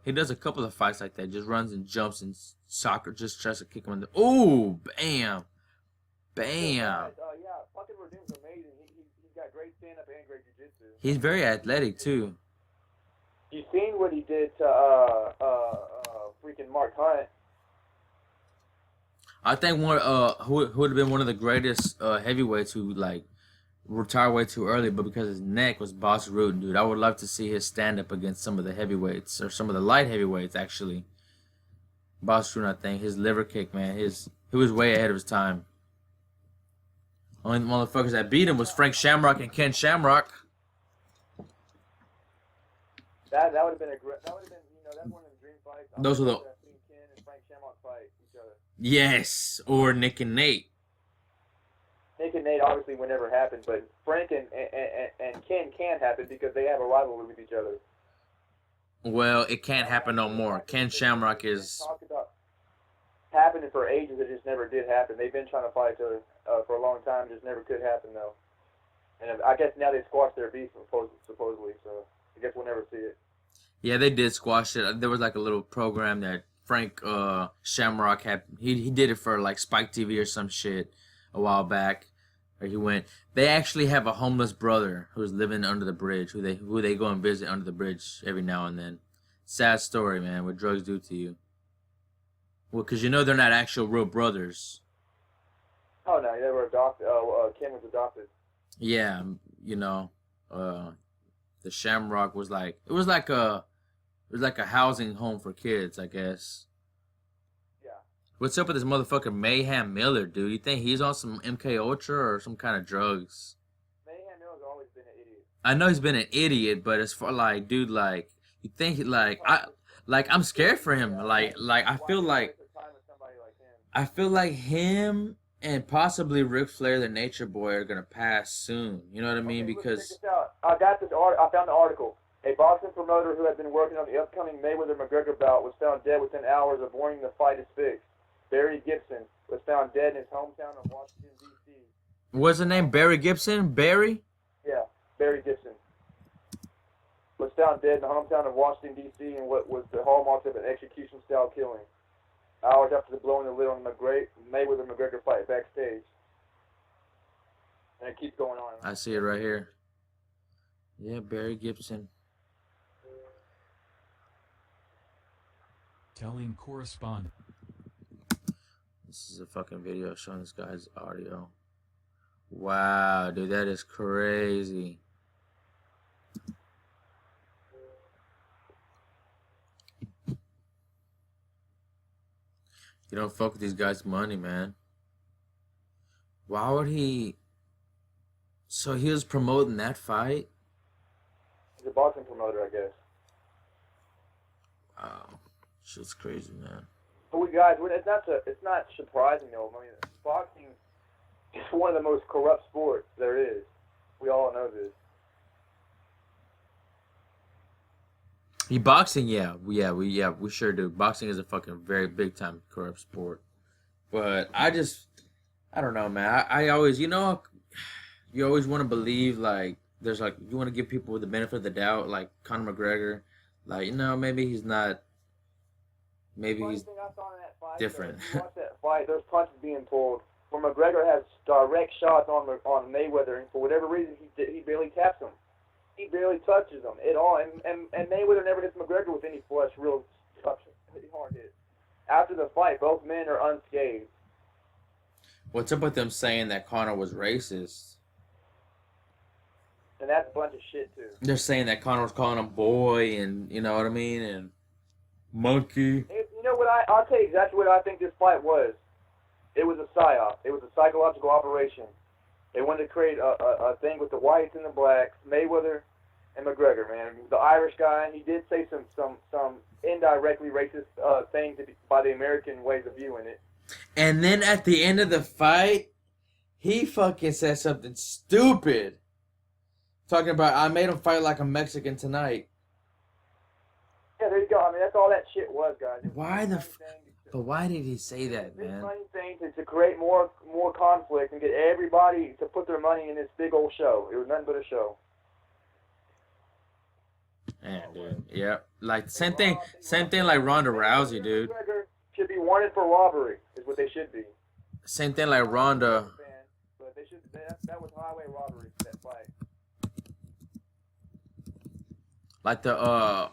fights like that. Just runs and jumps and soccer just tries to kick him in the. Ooh, bam, bam. Yeah, fucking Verdum's amazing. He's got great stand-up and great jiu-jitsu. He's very athletic too. You seen what he did to freaking Mark Hunt? I think who would have been one of the greatest heavyweights who like retired way too early, but because his neck was Boss Roode, dude. I would love to see his stand up against some of the heavyweights or some of the light heavyweights actually. Boss Roode, I think his liver kick, man, he was way ahead of his time. Only the motherfuckers that beat him was Frank Shamrock and Ken Shamrock. That would have been that's one of the dream fights. Those were the Ken and Frank Shamrock fight each other. Yes, or Nick and Nate. Nick and Nate obviously would never happen, but Frank and Ken can happen because they have a rivalry with each other. Well, it can't happen no more. Ken Shamrock is talked about happening for ages. It just never did happen. They've been trying to fight each other for a long time. Just never could happen though. And I guess now they squashed their beef supposedly. So I guess we'll never see it. Yeah, they did squash it. There was like a little program that Frank Shamrock had. He did it for like Spike TV or some shit a while back. Or he went. They actually have a homeless brother who's living under the bridge. Who they go and visit under the bridge every now and then. Sad story, man. What drugs do to you. Well, because you know they're not actual real brothers. Oh no, they were adopted. Ken was adopted. Yeah, you know, the Shamrock was like it was like a housing home for kids, I guess. Yeah. What's up with this motherfucker Mayhem Miller, dude? You think he's on some MK Ultra or some kind of drugs? Mayhem Miller's always been an idiot. I know he's been an idiot, but as far like, dude, like you think I'm scared for him. Like I feel like him and possibly Ric Flair, the Nature Boy, are gonna pass soon. You know what I mean? Because check this out. I found the article. A boxing promoter who had been working on the upcoming Mayweather-McGregor bout was found dead within hours of warning the fight is fixed. Barry Gibson was found dead in his hometown of Washington, D.C. What's the name? Barry Gibson? Barry? Yeah, Barry Gibson was found dead in the hometown of Washington, D.C. in what was the hallmarks of an execution-style killing. Hours after the blowing the lid on the Mayweather-McGregor fight backstage. And it keeps going on. I see it right here. Yeah, Barry Gibson. Telling correspondent. This is a fucking video showing this guy's audio. Wow, dude, that is crazy. You don't fuck with these guys' money, man. Why would he... So he was promoting that fight? He's a boxing promoter, I guess. Wow. Shit's crazy, man. But it's not surprising though. I mean, boxing It's one of the most corrupt sports there is. We all know this. Boxing, we sure do. Boxing is a fucking very big time corrupt sport. But I don't know, man. I always, you always want to believe, like, there's, like, you want to give people the benefit of the doubt, like Conor McGregor. Like, maybe he's not, maybe he's different. If you watch that fight, there's punches being pulled where McGregor has direct shots on Mayweather, and for whatever reason, he barely taps him. He barely touches him at all, and Mayweather never hits McGregor with any flush, real hard hit. After the fight, both men are unscathed. What's up with them saying that Conor was racist? And that's a bunch of shit, too. They're saying that Conor was calling him boy, and you know what I mean, and monkey. You know what? I'll tell you exactly what I think this fight was. It was a psyop. It was a psychological operation. They wanted to create a thing with the whites and the blacks, Mayweather and McGregor, man. The Irish guy, he did say some indirectly racist things by the American ways of viewing it. And then at the end of the fight, he fucking said something stupid. Talking about, I made him fight like a Mexican tonight. Yeah, there you go. I mean, that's all that shit was, guys. But why did he say that, This man? money thing to create more conflict and get everybody to put their money in this big old show. It was nothing but a show. Man, dude. Yeah. Like, same thing like Ronda Rousey, dude. McGregor should be wanted for robbery, is what they should be. Same thing like Ronda. But they should. That was highway robbery, that fight. Like the,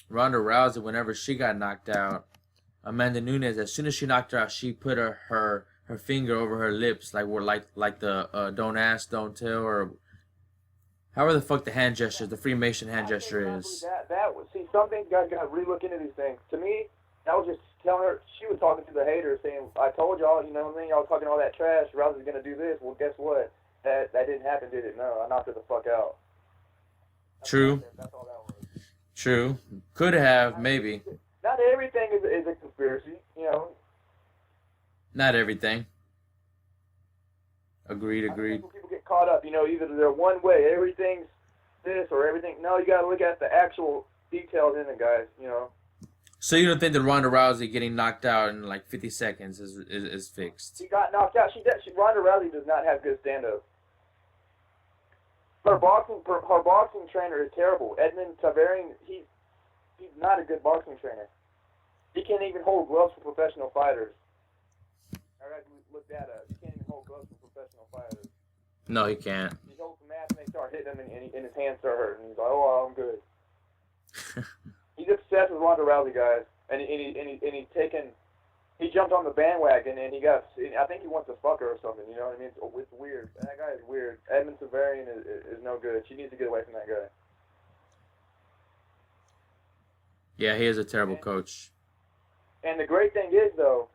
Ronda Rousey, whenever she got knocked out, Amanda Nunes, as soon as she knocked her out, she put her finger over her lips, like the don't ask, don't tell, or however the fuck the hand gesture, the Freemason hand gesture is. That was, see, some things guys got to really look into these things. To me, that was just telling her, she was talking to the haters, saying, I told y'all, you know what I mean, y'all talking all that trash, Rousey's going to do this. Well, guess what? That didn't happen, did it? No, I knocked her the fuck out. True. That's all that was. True. Could have, maybe. Not everything is a conspiracy, you know. Not everything. Agreed. People get caught up, you know, either they're one way, everything's this or everything. No, you got to look at the actual details in it, guys, you know. So you don't think that Ronda Rousey getting knocked out in like 50 seconds is fixed? She got knocked out. Ronda Rousey does not have good stand-up. Her boxing trainer is terrible. Edmund Tavarian, he's not a good boxing trainer. He can't even hold gloves for professional fighters. I got to look that up. He can't even hold gloves for professional fighters. No, he can't. He holds the mat and they start hitting him and his hands start hurting. He's like, oh, I'm good. He's obsessed with Ronda Rousey, guys. And he jumped on the bandwagon and I think he wants to fuck her or something, you know what I mean? It's weird. That guy is weird. Edmund Tavarian is no good. She needs to get away from that guy. Yeah, he is a terrible coach. And the great thing is, though,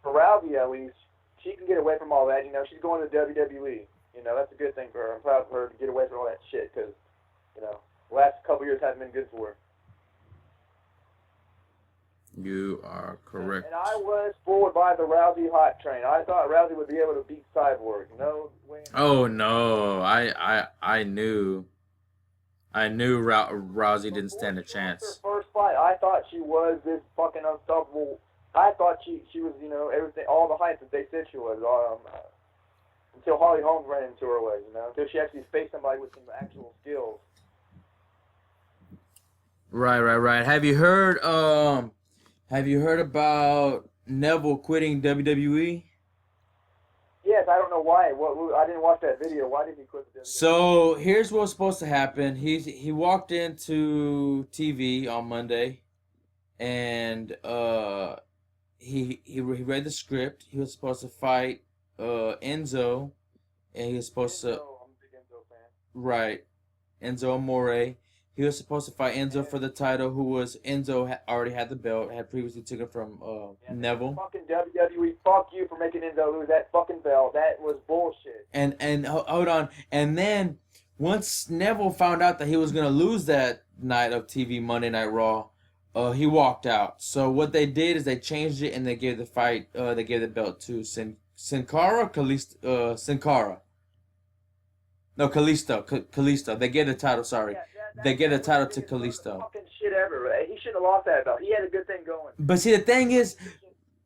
for Rousey at least, she can get away from all that. You know, she's going to WWE. You know, that's a good thing for her. I'm proud of her to get away from all that shit because, you know, the last couple years haven't been good for her. You are correct. And I was fooled by the Rousey hot train. I thought Rousey would be able to beat Cyborg. No way. Oh no, I knew Rousey didn't stand a chance. Her first fight, I thought she was this fucking unstoppable. I thought she was, you know, everything, all the hype that they said she was. Until Holly Holmes ran into her way, you know, until she actually faced somebody with some actual skills. Right. Have you heard about Neville quitting WWE? Yes, I don't know why. I didn't watch that video. Why did he quit the WWE? So here's what's supposed to happen. He walked into TV on Monday, and he read the script. He was supposed to fight Enzo, and he was supposed to. I'm a big Enzo fan. Right, Enzo Amore. He was supposed to fight Enzo for the title, who was Enzo already had the belt, had previously taken from Neville. Fucking WWE, fuck you for making Enzo lose that fucking belt. That was bullshit. And hold on, and then once Neville found out that he was gonna lose that night of TV Monday Night Raw, he walked out. So what they did is they changed it and they gave the fight. They gave the belt to Sin Cara, Sin Cara. No, Kalisto. They gave the title. Sorry, they gave the title to Kalisto. Fucking shit ever. He shouldn't have lost that belt. He had a good thing going. But see, the thing is,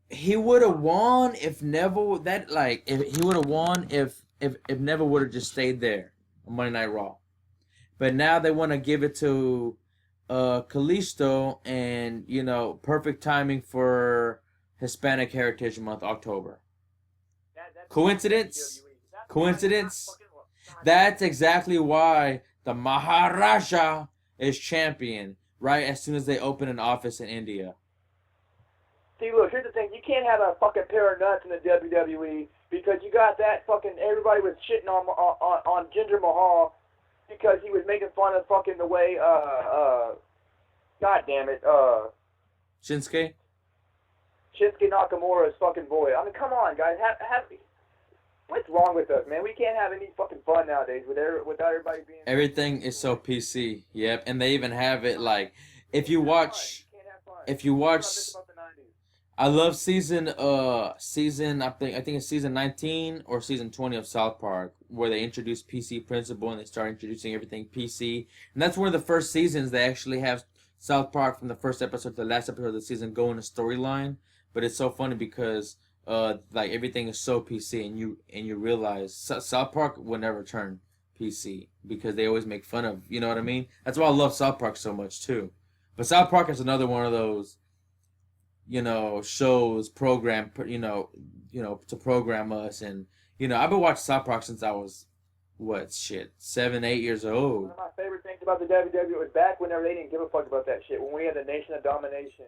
he would have won if Neville if he would have won if Neville would have just stayed there on Monday Night Raw. But now they want to give it to Kalisto, and perfect timing for Hispanic Heritage Month, October. Coincidence? Coincidence? That's exactly why the Maharaja is champion right as soon as they open an office in India. See, look, here's the thing. You can't have a fucking pair of nuts in the WWE because you got that fucking, everybody was shitting on Jinder Mahal because he was making fun of fucking the way, God damn it, Shinsuke Nakamura's fucking boy. I mean, come on, guys. What's wrong with us, man? We can't have any fucking fun nowadays without everybody being... Everything is so PC. Yep, and they even have it like, if you watch... I love season I think it's season 19 or season 20 of South Park, where they introduce PC principle and they start introducing everything PC. And that's one of the first seasons they actually have South Park from the first episode to the last episode of the season go in a storyline. But it's so funny because everything is so PC, and you realize South Park will never turn PC because they always make fun of, you know what I mean? That's why I love South Park so much too. But South Park is another one of those, shows program, to program us. And, I've been watching South Park since I was, 7, 8 years old. One of my favorite things about the WWE was back whenever they didn't give a fuck about that shit, when we had the Nation of Domination.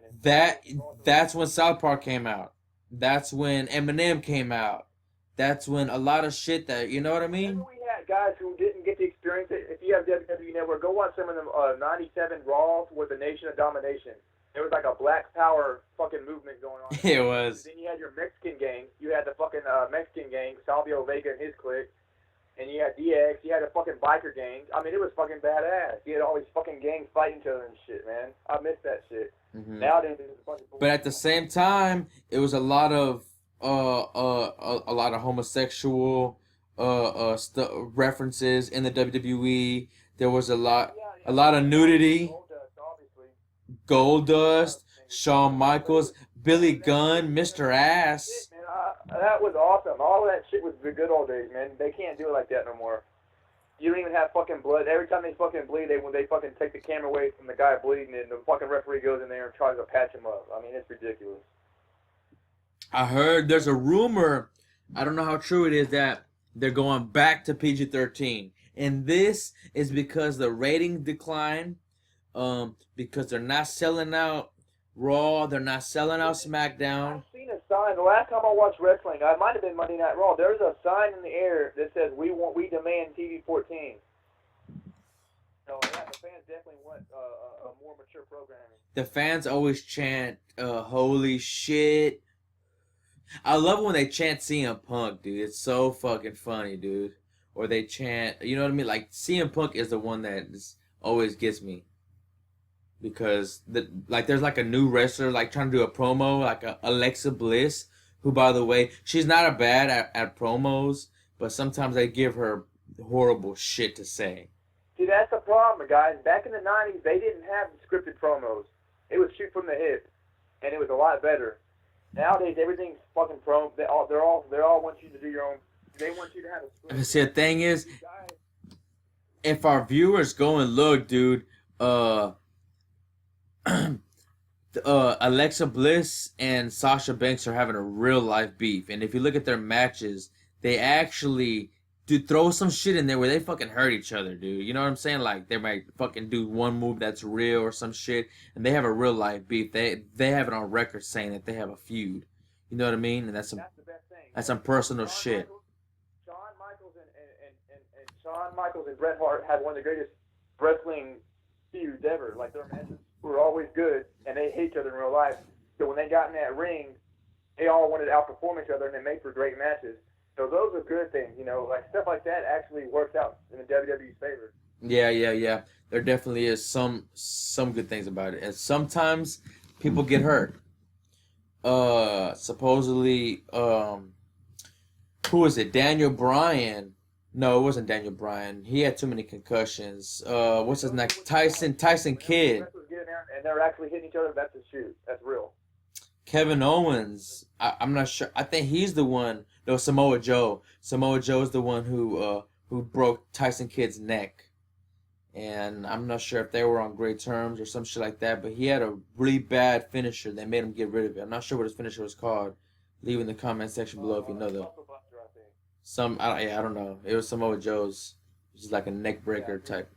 That's when South Park came out. That's when Eminem came out. That's when a lot of shit that, you know what I mean? Remember we had guys who didn't get to experience it. If you have WWE Network, go watch some of them 97 Raws with the Nation of Domination. There was like a Black Power fucking movement going on. It was. Then you had your Mexican gang. You had the fucking Mexican gang, Salvio Vega and his clique. And you had DX. You had a fucking biker gang. I mean, it was fucking badass. You had all these fucking gangs fighting each other and shit, man. I miss that shit. Mm-hmm. Nowadays, it's a bunch of bullshit. But at the same time, it was a lot of homosexual references in the WWE. There was a lot of nudity. Goldust, Shawn Michaels, Billy Gunn, Mr. Ass. Man, that was awesome. All of that shit was the good old days, man. They can't do it like that no more. You don't even have fucking blood. Every time they fucking bleed, when they fucking take the camera away from the guy bleeding, and the fucking referee goes in there and tries to patch him up. I mean, it's ridiculous. I heard there's a rumor, I don't know how true it is, that they're going back to PG-13. And this is because the rating decline, because they're not selling out Raw, they're not selling out SmackDown. I've seen a sign. The last time I watched wrestling, it might have been Monday Night Raw. There's a sign in the air that says, we demand TV-14. So, yeah, the fans definitely want a more mature programming. The fans always chant, holy shit. I love when they chant CM Punk, dude. It's so fucking funny, dude. Or they chant, you know what I mean? Like, CM Punk is the one that always gets me. Because, there's like a new wrestler, trying to do a promo, like Alexa Bliss, who, by the way, she's not bad at promos, but sometimes they give her horrible shit to say. See, that's the problem, guys. Back in the 90s, they didn't have scripted promos. It was shoot from the hip, and it was a lot better. Nowadays, everything's fucking promo. They all want you to do your own. They want you to have a script. See, the thing is, if our viewers go and look, dude, Alexa Bliss and Sasha Banks are having a real life beef, and if you look at their matches, they actually do throw some shit in there where they fucking hurt each other, dude. You know what I'm saying? Like, they might fucking do one move that's real or some shit, and they have a real life beef. They have it on record saying that they have a feud. You know what I mean? And that's the best thing. That's some personal shit. Shawn Michaels and Bret Hart had one of the greatest wrestling feuds ever. Like, their matches were always good, and they hate each other in real life. So when they got in that ring, they all wanted to outperform each other, and they made for great matches. So those are good things, like stuff like that actually works out in the WWE's favor. Yeah. There definitely is some good things about it, and sometimes people get hurt. Supposedly, who is it? Daniel Bryan. No, it wasn't Daniel Bryan. He had too many concussions. What's his name? Tyson Kidd. Wrestlers get in there and they're actually hitting each other. That's a shoot. That's real. Kevin Owens. I'm not sure. I think he's the one. No, Samoa Joe. Samoa Joe is the one who broke Tyson Kidd's neck. And I'm not sure if they were on great terms or some shit like that, but he had a really bad finisher. They made him get rid of it. I'm not sure what his finisher was called. Leave in the comment section below if you know though. I don't know. It was Samoa Joe's, which is like a neck breaker type.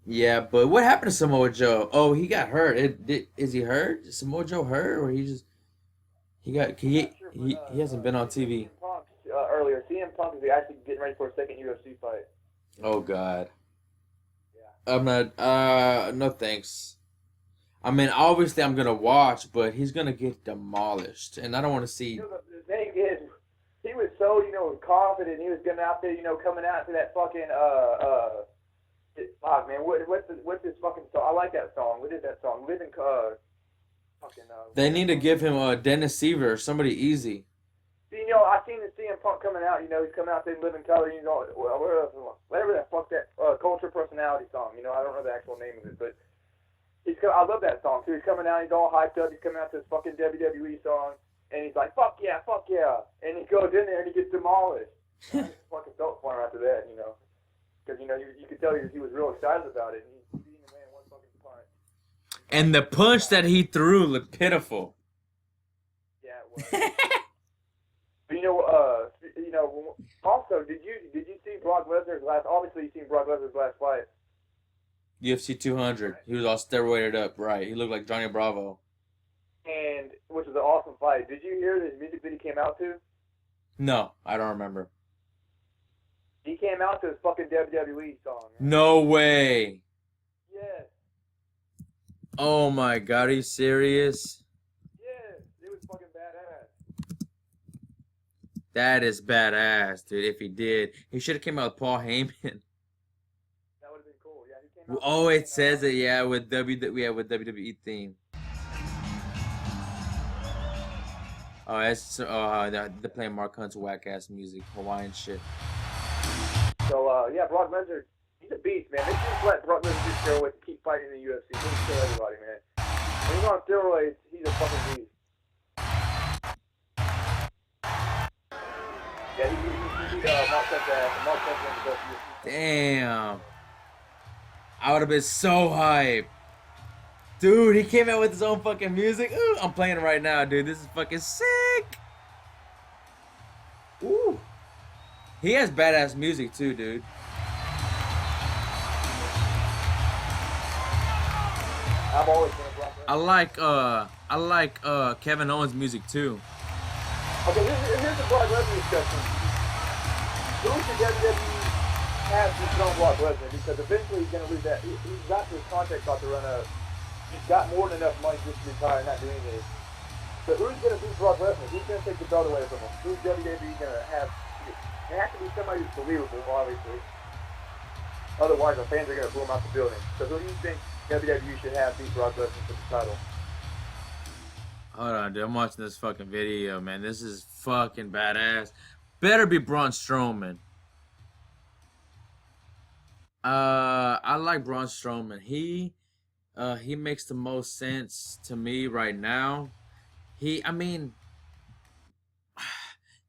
Yeah, but what happened to Samoa Joe? Oh, he got hurt. Is he hurt? Is Samoa Joe hurt, or he hasn't been on TV? Earlier, CM Punk is actually getting ready for a second UFC fight. Oh God. Yeah. I'm not. No thanks. I mean, obviously I'm gonna watch, but he's gonna get demolished, and I don't want to see. The thing is, he was so confident. He was getting out there, coming out to that fucking fuck man, what's this fucking song? I like that song. What is that song? They need to give him a Dennis Seaver, somebody easy. See, I seen the CM Punk coming out. He's coming out there in Living Color. Whatever that fuck that Culture Personality song. I don't know the actual name of it, but I love that song too. He's coming out. He's all hyped up. He's coming out to this fucking WWE song, and he's like, "Fuck yeah," and he goes in there and he gets demolished. I just fucking felt for him after that, because you could tell he was real excited about it. And he's beating the man one fucking punch. And the punch that he threw looked pitiful. Yeah, it was. Also, did you see Brock Lesnar's last? Obviously, you seen Brock Lesnar's last fight. UFC 200. He was all steroided up, right? He looked like Johnny Bravo. And which was an awesome fight. Did you hear the music that he came out to? No, I don't remember. He came out to his fucking WWE song. Man. No way. Yes. Oh my God, are you serious? Yes, it was fucking badass. That is badass, dude. If he did, he should have came out with Paul Heyman. That would have been cool. Yeah, he came out. Oh, it says it. Yeah, with WWE theme. Oh, they're playing Mark Hunt's whack ass music, Hawaiian shit. So yeah, Brock Lesnar, he's a beast, man. They just let Brock Lesnar do steroids and keep fighting in the UFC. He can kill everybody, man. When he's on steroids, he's a fucking beast. Yeah, he beat Mark Hunt's ass, and Mark Hunt's one of the best UFC. Damn. I would have been so hyped. Dude, he came out with his own fucking music. Ooh, I'm playing it right now, dude. This is fucking sick. Ooh. He has badass music too, dude. I've always been a Brock Lesnar. I like Kevin Owens' music too. Okay, here's the Brock Lesnar discussion. Who should WWE have to become Brock Lesnar? Because eventually he's going to lose that. He's got his contract about to run out. He's got more than enough money just to retire and not do anything. So who's going to beat Brock Lesnar? Who's going to take the belt away from him? Who's WWE going to have? It has to be somebody who's believable, obviously. Otherwise, the fans are going to boo him out the building. So who do you think WWE should have beat Brock Lesnar for the title? Hold on, dude. I'm watching this fucking video, man. This is fucking badass. Better be Braun Strowman. I like Braun Strowman. He makes the most sense to me right now.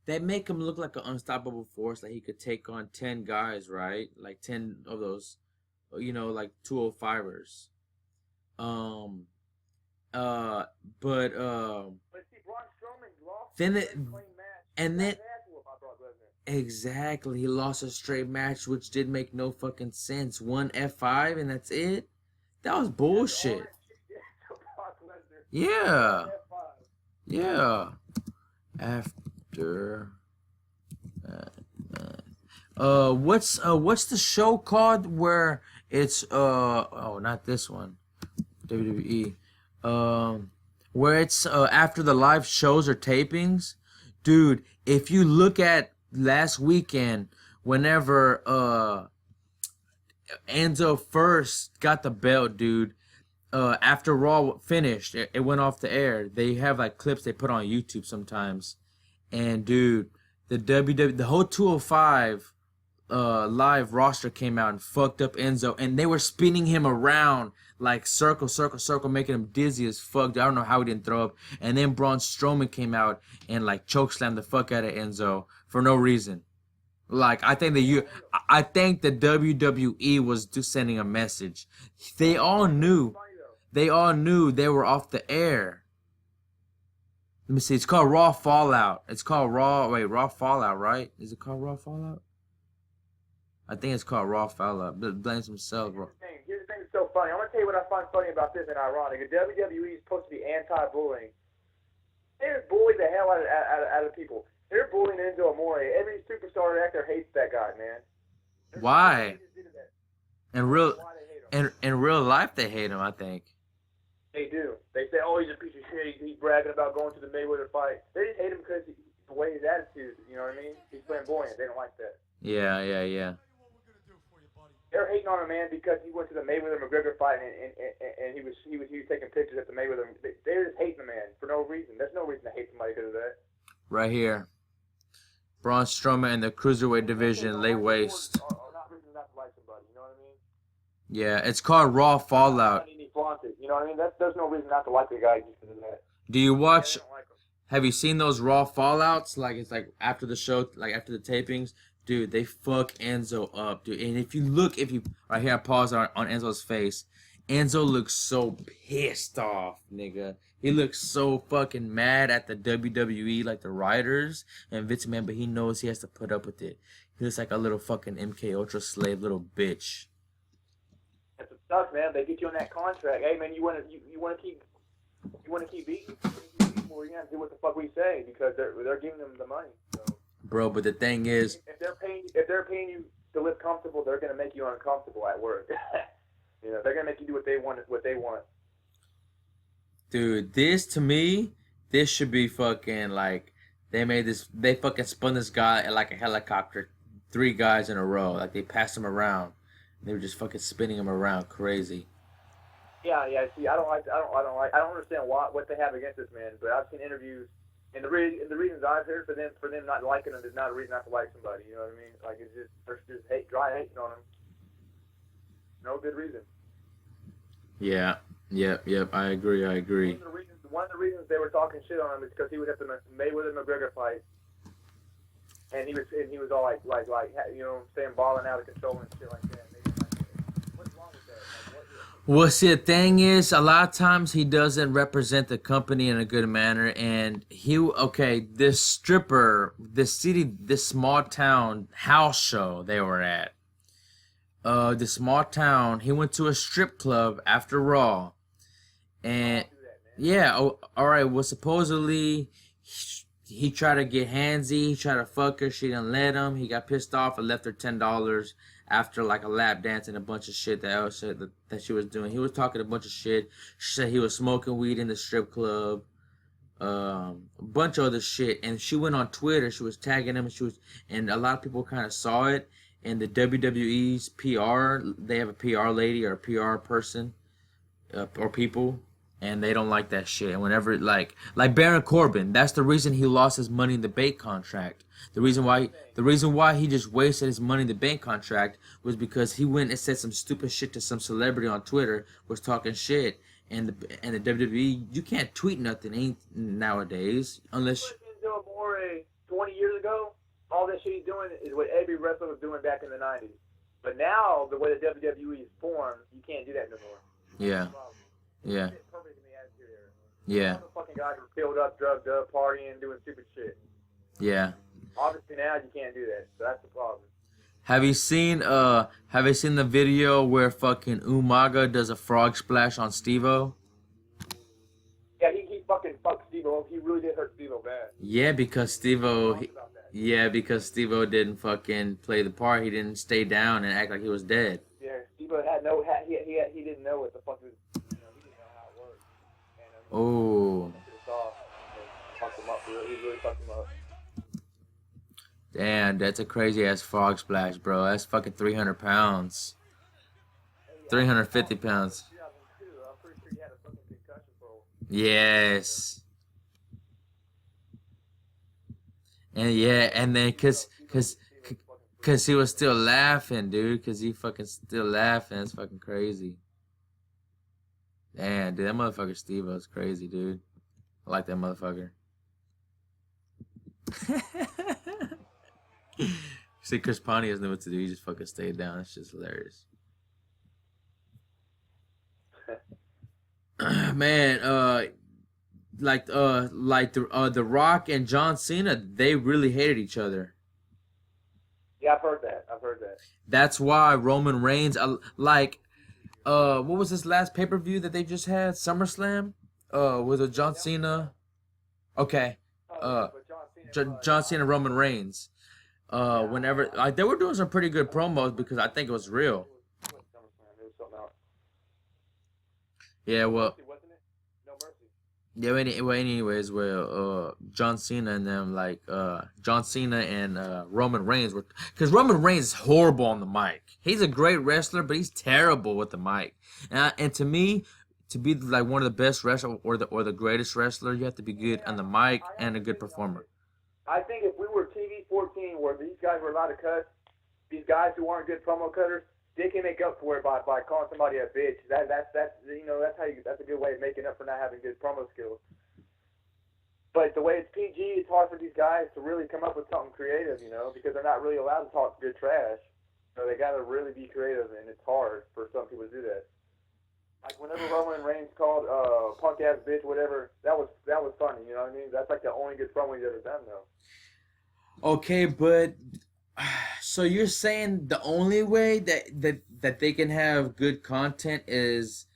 They make him look like an unstoppable force, like he could take on 10 guys, right? Like 10 of those, like 205ers. But see, Braun Strowman lost then a clean match. And then Brock Lesnar. exactly, he lost a straight match, which did make no fucking sense. One F5 and that's it. That was bullshit. Yeah. Yeah. After what's the show called where it's not this one, WWE, where it's after the live shows or tapings, dude. If you look at last weekend whenever Enzo first got the belt, dude. After Raw finished, it went off the air. They have like clips they put on YouTube sometimes, and dude, the whole 205 live roster came out and fucked up Enzo, and they were spinning him around like circle, making him dizzy as fuck. I don't know how he didn't throw up. And then Braun Strowman came out and like chokeslammed the fuck out of Enzo for no reason. Like I think the WWE was just sending a message. They all knew they were off the air. Let me see. It's called Raw Fallout. It's called Raw Fallout, right? Is it called Raw Fallout? I think it's called Raw Fallout. Blames himself, bro. Here's the thing that's so funny. I'm going to tell you what I find funny about this and ironic. The WWE is supposed to be anti-bullying. They just bully the hell out of people. They're bullying Enzo Amore. Every superstar actor hates that guy, man. Why? In real life, they hate him, I think. They do. They say, oh, he's a piece of shit. He's bragging about going to the Mayweather fight. They just hate him because the way his attitude, you know what I mean? He's flamboyant. They don't like that. Yeah. They're hating on him, man, because he went to the Mayweather-McGregor fight and he was taking pictures at the Mayweather. They're just hating the man for no reason. There's no reason to hate somebody because of that. Right here. Braun Strowman in the Cruiserweight division, lay waste. Are not reasons not to like somebody, you know what I mean? Yeah, it's called Raw Fallout. You know what I mean? There's no reason not to like the guy just because of that. Do you watch... Yeah, like have you seen those Raw Fallouts? Like, it's like after the show, like after the tapings? Dude, they fuck Enzo up, dude. And if you right here, I pause on Enzo's face. Enzo looks so pissed off, nigga. He looks so fucking mad at the WWE, like the writers and Vince McMahon, but he knows he has to put up with it. He looks like a little fucking MK Ultra slave little bitch. That's what sucks, man. They get you on that contract. Hey, man, you want to keep beating? Well, you have to do what the fuck we say because they're giving them the money. So. Bro, but the thing is, if they're paying you to live comfortable, they're gonna make you uncomfortable at work. You know, they're gonna make you do what they want. Dude, to me, this should be fucking like they fucking spun this guy like a helicopter, 3 guys in a row. Like they passed him around. They were just fucking spinning him around, crazy. Yeah. See, I don't understand what they have against this man, but I've seen interviews. And the reasons I've heard for them not liking him is not a reason not to like somebody. You know what I mean? Like it's just there's just dry hating on him. No good reason. Yeah. Yep. I agree. One of the reasons they were talking shit on him is because he was at the Mayweather McGregor fight, and he was all like you know saying balling out of control and shit like that. What's wrong with that? Well, see, the thing is, a lot of times he doesn't represent the company in a good manner, and this stripper, this small town house show they were at, this small town, he went to a strip club after Raw, and all right, well, supposedly he tried to get handsy, he tried to fuck her, she didn't let him, he got pissed off and left her $10 after like a lap dance and a bunch of shit that she was doing. He was talking a bunch of shit. She said he was smoking weed in the strip club, a bunch of other shit. And she went on Twitter. She was tagging him, and a lot of people kind of saw it. And the WWE's PR, they have a PR lady or a PR person, or people, and they don't like that shit. And whenever like Baron Corbin, that's the reason he lost his Money in the Bank contract. The reason why he just wasted his Money in the Bank contract was because he went and said some stupid shit to some celebrity on Twitter, was talking shit, and the WWE, you can't tweet nothing nowadays unless. Enzo Amore 20 years ago, all that shit he's doing is what every wrestler was doing back in the 90s. But now the way the WWE is formed, you can't do that no more. Yeah. Yeah. Yeah. All the fucking guys were filled up, drugged up, partying, doing stupid shit. Yeah. Obviously now you can't do that, so that's the problem. Have you seen the video where fucking Umaga does a frog splash on Steve-O? Yeah, he fucking fucked Steve-O. He really did hurt Steve-O bad. Yeah, because Steve-O didn't fucking play the part. He didn't stay down and act like he was dead. Yeah, Steve-O he didn't know what the fuck was, he didn't know how it worked. And, Oh. fucked him up, he really fucked him up. Damn, that's a crazy ass frog splash, bro. That's fucking 300 pounds. 350 pounds. 2002. I'm pretty sure he had a fucking concussion for a while. Yes. And yeah, and then cause he was still laughing, dude. Cause he fucking still laughing. It's fucking crazy. Damn, dude, that motherfucker Steve was crazy, dude. I like that motherfucker. See, Chris Pontius doesn't know what to do. He just fucking stayed down. It's just hilarious. Man, like the Rock and John Cena, they really hated each other. Yeah, I've heard that. That's why Roman Reigns, what was this last pay-per-view that they just had? SummerSlam? Was it John Cena? Okay. John Cena, Roman Reigns. Whenever, like, they were doing some pretty good promos because I think it was real. Yeah, well. Yeah, anyways, John Cena and them, John Cena and Roman Reigns were, because Roman Reigns is horrible on the mic. He's a great wrestler, but he's terrible with the mic. And to me, to be like one of the best wrestlers or the greatest wrestler, you have to be good on the mic and a good performer. I think if we were TV 14, where these guys were allowed to cut, these guys who aren't good promo cutters, they can make up for it by calling somebody a bitch. That's a good way of making up for not having good promo skills. But the way it's PG, it's hard for these guys to really come up with something creative, because they're not really allowed to talk good trash. So they got to really be creative, and it's hard for some people to do that. Like whenever Roman Reigns called punk ass bitch, whatever, that was funny. You know what I mean? That's like the only good promo he's ever done, though. Okay, but so you're saying the only way that they can have good content is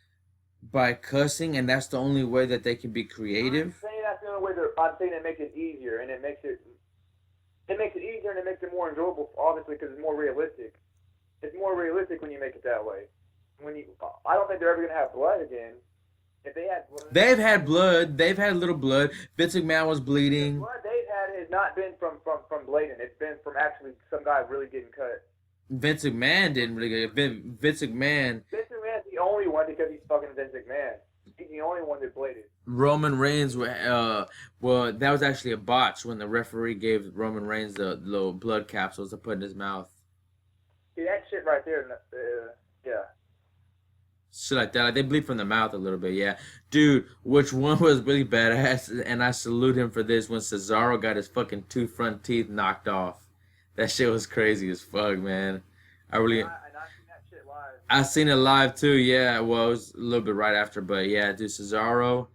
by cussing, and that's the only way that they can be creative? I'm saying that's the only way. I'm saying it makes it easier, and it makes it easier, and it makes it more enjoyable, obviously, because it's more realistic. It's more realistic when you make it that way. I don't think they're ever gonna have blood again. If they had blood, they've had blood. They've had a little blood. Vince McMahon was bleeding. The blood they've had has not been from blading. It's been from actually some guy really getting cut. Vince McMahon didn't really get Vince McMahon. Vince McMahon's the only one because he's fucking Vince McMahon. He's the only one that bladed. Roman Reigns, well, that was actually a botch when the referee gave Roman Reigns the little blood capsules to put in his mouth. See, that shit right there, yeah. Shit like that. Like, they bleed from the mouth a little bit, yeah. Dude, which one was really badass, and I salute him for this, when Cesaro got his fucking 2 front teeth knocked off. That shit was crazy as fuck, man. I seen that shit live. I seen it live too, yeah. Well, it was a little bit right after, but yeah, dude, Cesaro,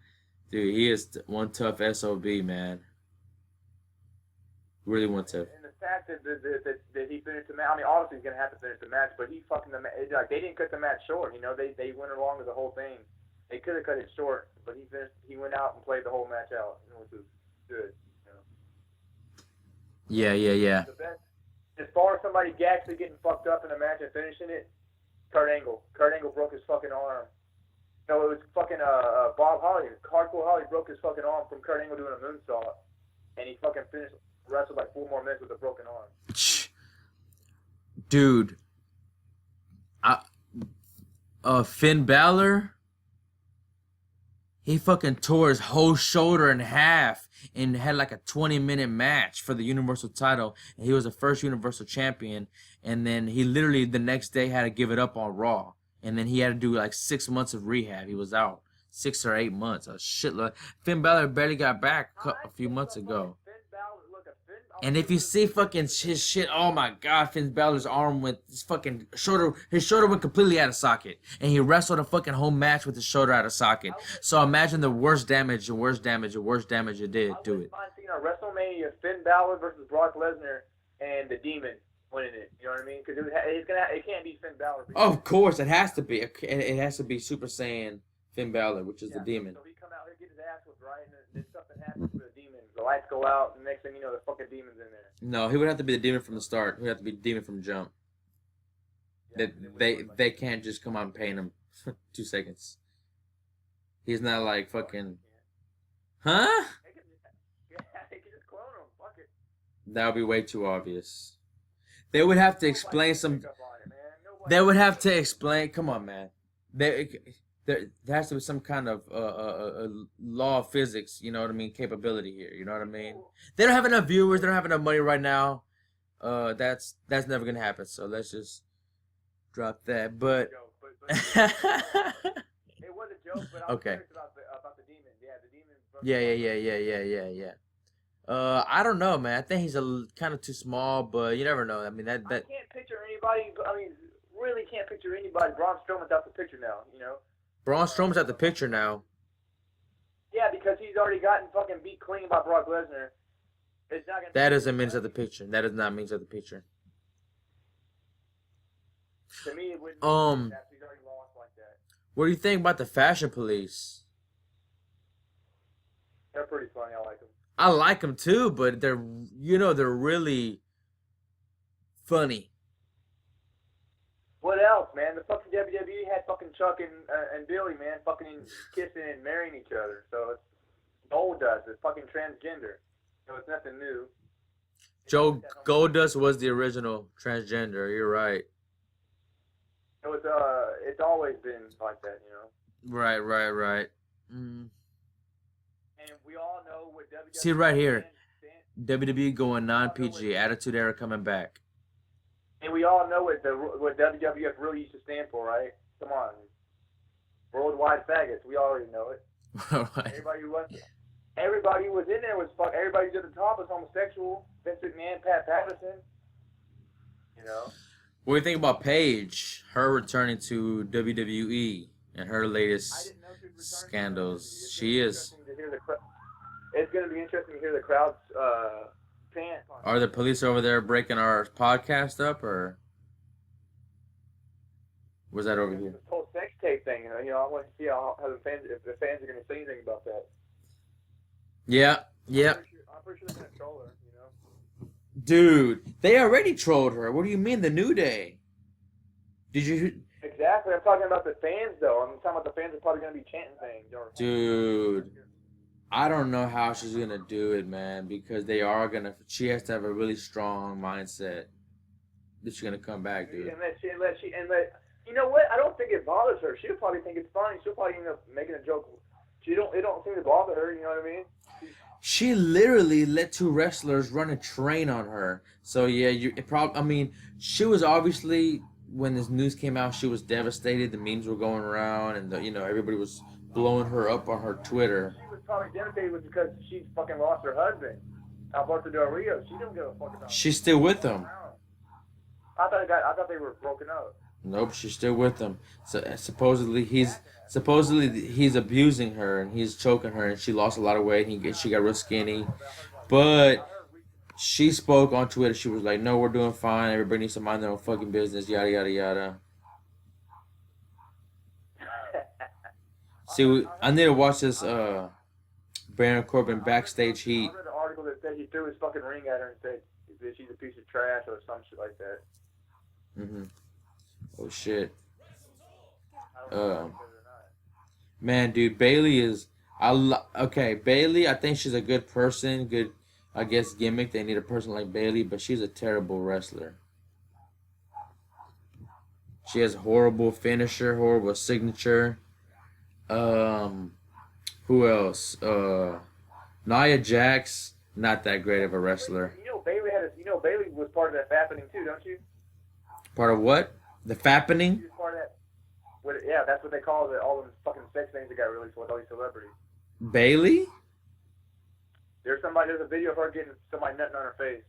dude, he is one tough SOB, man. Really one tough. And the fact that he finished the match, I mean, obviously he's going to have to finish the match, but he fucking, like, they didn't cut the match short, they went along with the whole thing. They could have cut it short, but he went out and played the whole match out, which was good, Yeah. The best, as far as somebody actually getting fucked up in a match and finishing it, Kurt Angle. Kurt Angle broke his fucking arm. No, it was fucking Bob Holly. Hardcore Holly broke his fucking arm from Kurt Angle doing a moonsault, and he fucking wrestled like 4 more minutes with a broken arm. Dude, Finn Balor, he fucking tore his whole shoulder in half and had like a 20-minute match for the Universal title, and he was the first Universal Champion, and then he literally the next day had to give it up on Raw, and then he had to do like 6 months of rehab. He was out 6 or 8 months, a shitload. Finn Balor barely got back a few months ago. And if you see fucking his shit, oh my god, Finn Balor's arm went, his shoulder went completely out of socket. And he wrestled a fucking whole match with his shoulder out of socket. So imagine the worst damage it did to it. I wouldn't mind seeing a WrestleMania Finn Balor versus Brock Lesnar and the Demon winning it. You know what I mean? Because it can't be Finn Balor. Of course, it has to be. It has to be Super Saiyan Finn Balor, which is the Demon. So he come out here, get his ass whipped, right? And then something happens to the Demon. The lights go out, and the next thing you know, the fucking Demon's in there. No, he would have to be the Demon from the start. He would have to be the Demon from jump. Yeah, they can't just come out and paint him 2 seconds. He's not like fucking... Huh? They can just clone him. Fuck it. That would be way too obvious. They would have to explain some. They would have to explain. Come on, man. There has to be some kind of law of physics. You know what I mean? Capability here. You know what I mean? They don't have enough viewers. They don't have enough money right now. That's never gonna happen. So let's just drop that. But It was a joke, but I was Okay. curious about the demon. Yeah, the demon. yeah. I don't know, man. I think he's kind of too small, but you never know. I mean, that I can't picture anybody. I mean, really can't picture anybody. Braun Strowman's out the picture now. You know. Braun Strowman's at the picture now. Yeah, because he's already gotten fucking beat clean by Brock Lesnar. It's not gonna. That doesn't mean he's at the picture. That does not mean he's at the picture. To me, it wouldn't. He's already lost like that. What do you think about the Fashion Police? They're pretty funny. I like them. I like them too, but they're really funny. What else, man? The fucking WWE had fucking Chuck and Billy, man, fucking kissing and marrying each other. So it's Goldust. It's fucking transgender. So it's nothing new. Joe Goldust was the original transgender. You're right. So it's always been like that, you know. Right. And we all know what WWE. See right here, stands- WWE going non-PG, Attitude Era coming back. And we all know what WWF really used to stand for, right? Come on. Worldwide faggots. We already know it. Everybody who was in there was fuck. Everybody who's at the top was homosexual. Vince McMahon, Pat Patterson. You know. What do you think about Paige? Her returning to WWE and her I latest didn't know she was returning. scandals. She is. It's going to be interesting to hear the crowd's chant. Are the police over there breaking our podcast up, or was that over here? This whole sex tape thing, you know, I want to see how the fans, if the fans are going to say anything about that. Yeah. I'm pretty sure they're going to troll her, you know. Dude, they already trolled her. What do you mean, the New Day? Did you... Exactly. I'm talking about the fans, though. I'm talking about the fans are probably going to be chanting things. Dude, I don't know how she's going to do it, man, because they are going to... She has to have a really strong mindset that she's going to come back, dude. You know what? I don't think it bothers her. She'll probably think it's funny. She'll probably end up making a joke. It don't seem to bother her, you know what I mean? She literally let two wrestlers run a train on her. So yeah, she was obviously, when this news came out, she was devastated. The memes were going around, and everybody was blowing her up on her Twitter. She was probably devastated because she fucking lost her husband, Alberto Del Rio. She don't give a fuck about. She's still with him. I thought they were broken up. Nope, she's still with him. So supposedly he's abusing her and he's choking her, and she lost a lot of weight. She got real skinny, but she spoke on Twitter. She was like, "No, we're doing fine. Everybody needs to mind their own fucking business." Yada yada yada. See, I need to watch this Baron Corbin backstage heat. I read an article that said he threw his fucking ring at her and said that she's a piece of trash or some shit like that. Oh shit. I don't know if that's true or not. Man, dude, Bailey is. Bailey. I think she's a good person. Good, I guess, gimmick. They need a person like Bailey, but she's a terrible wrestler. She has horrible finisher, horrible signature. Who else? Nia Jax, not that great of a wrestler. You know Bailey was part of that happening too, don't you? Part of what? The fappening? She was part of that. Yeah, that's what they call it. All the fucking sex things that got released with all these celebrities. Bailey? There's a video of her getting somebody nutting on her face.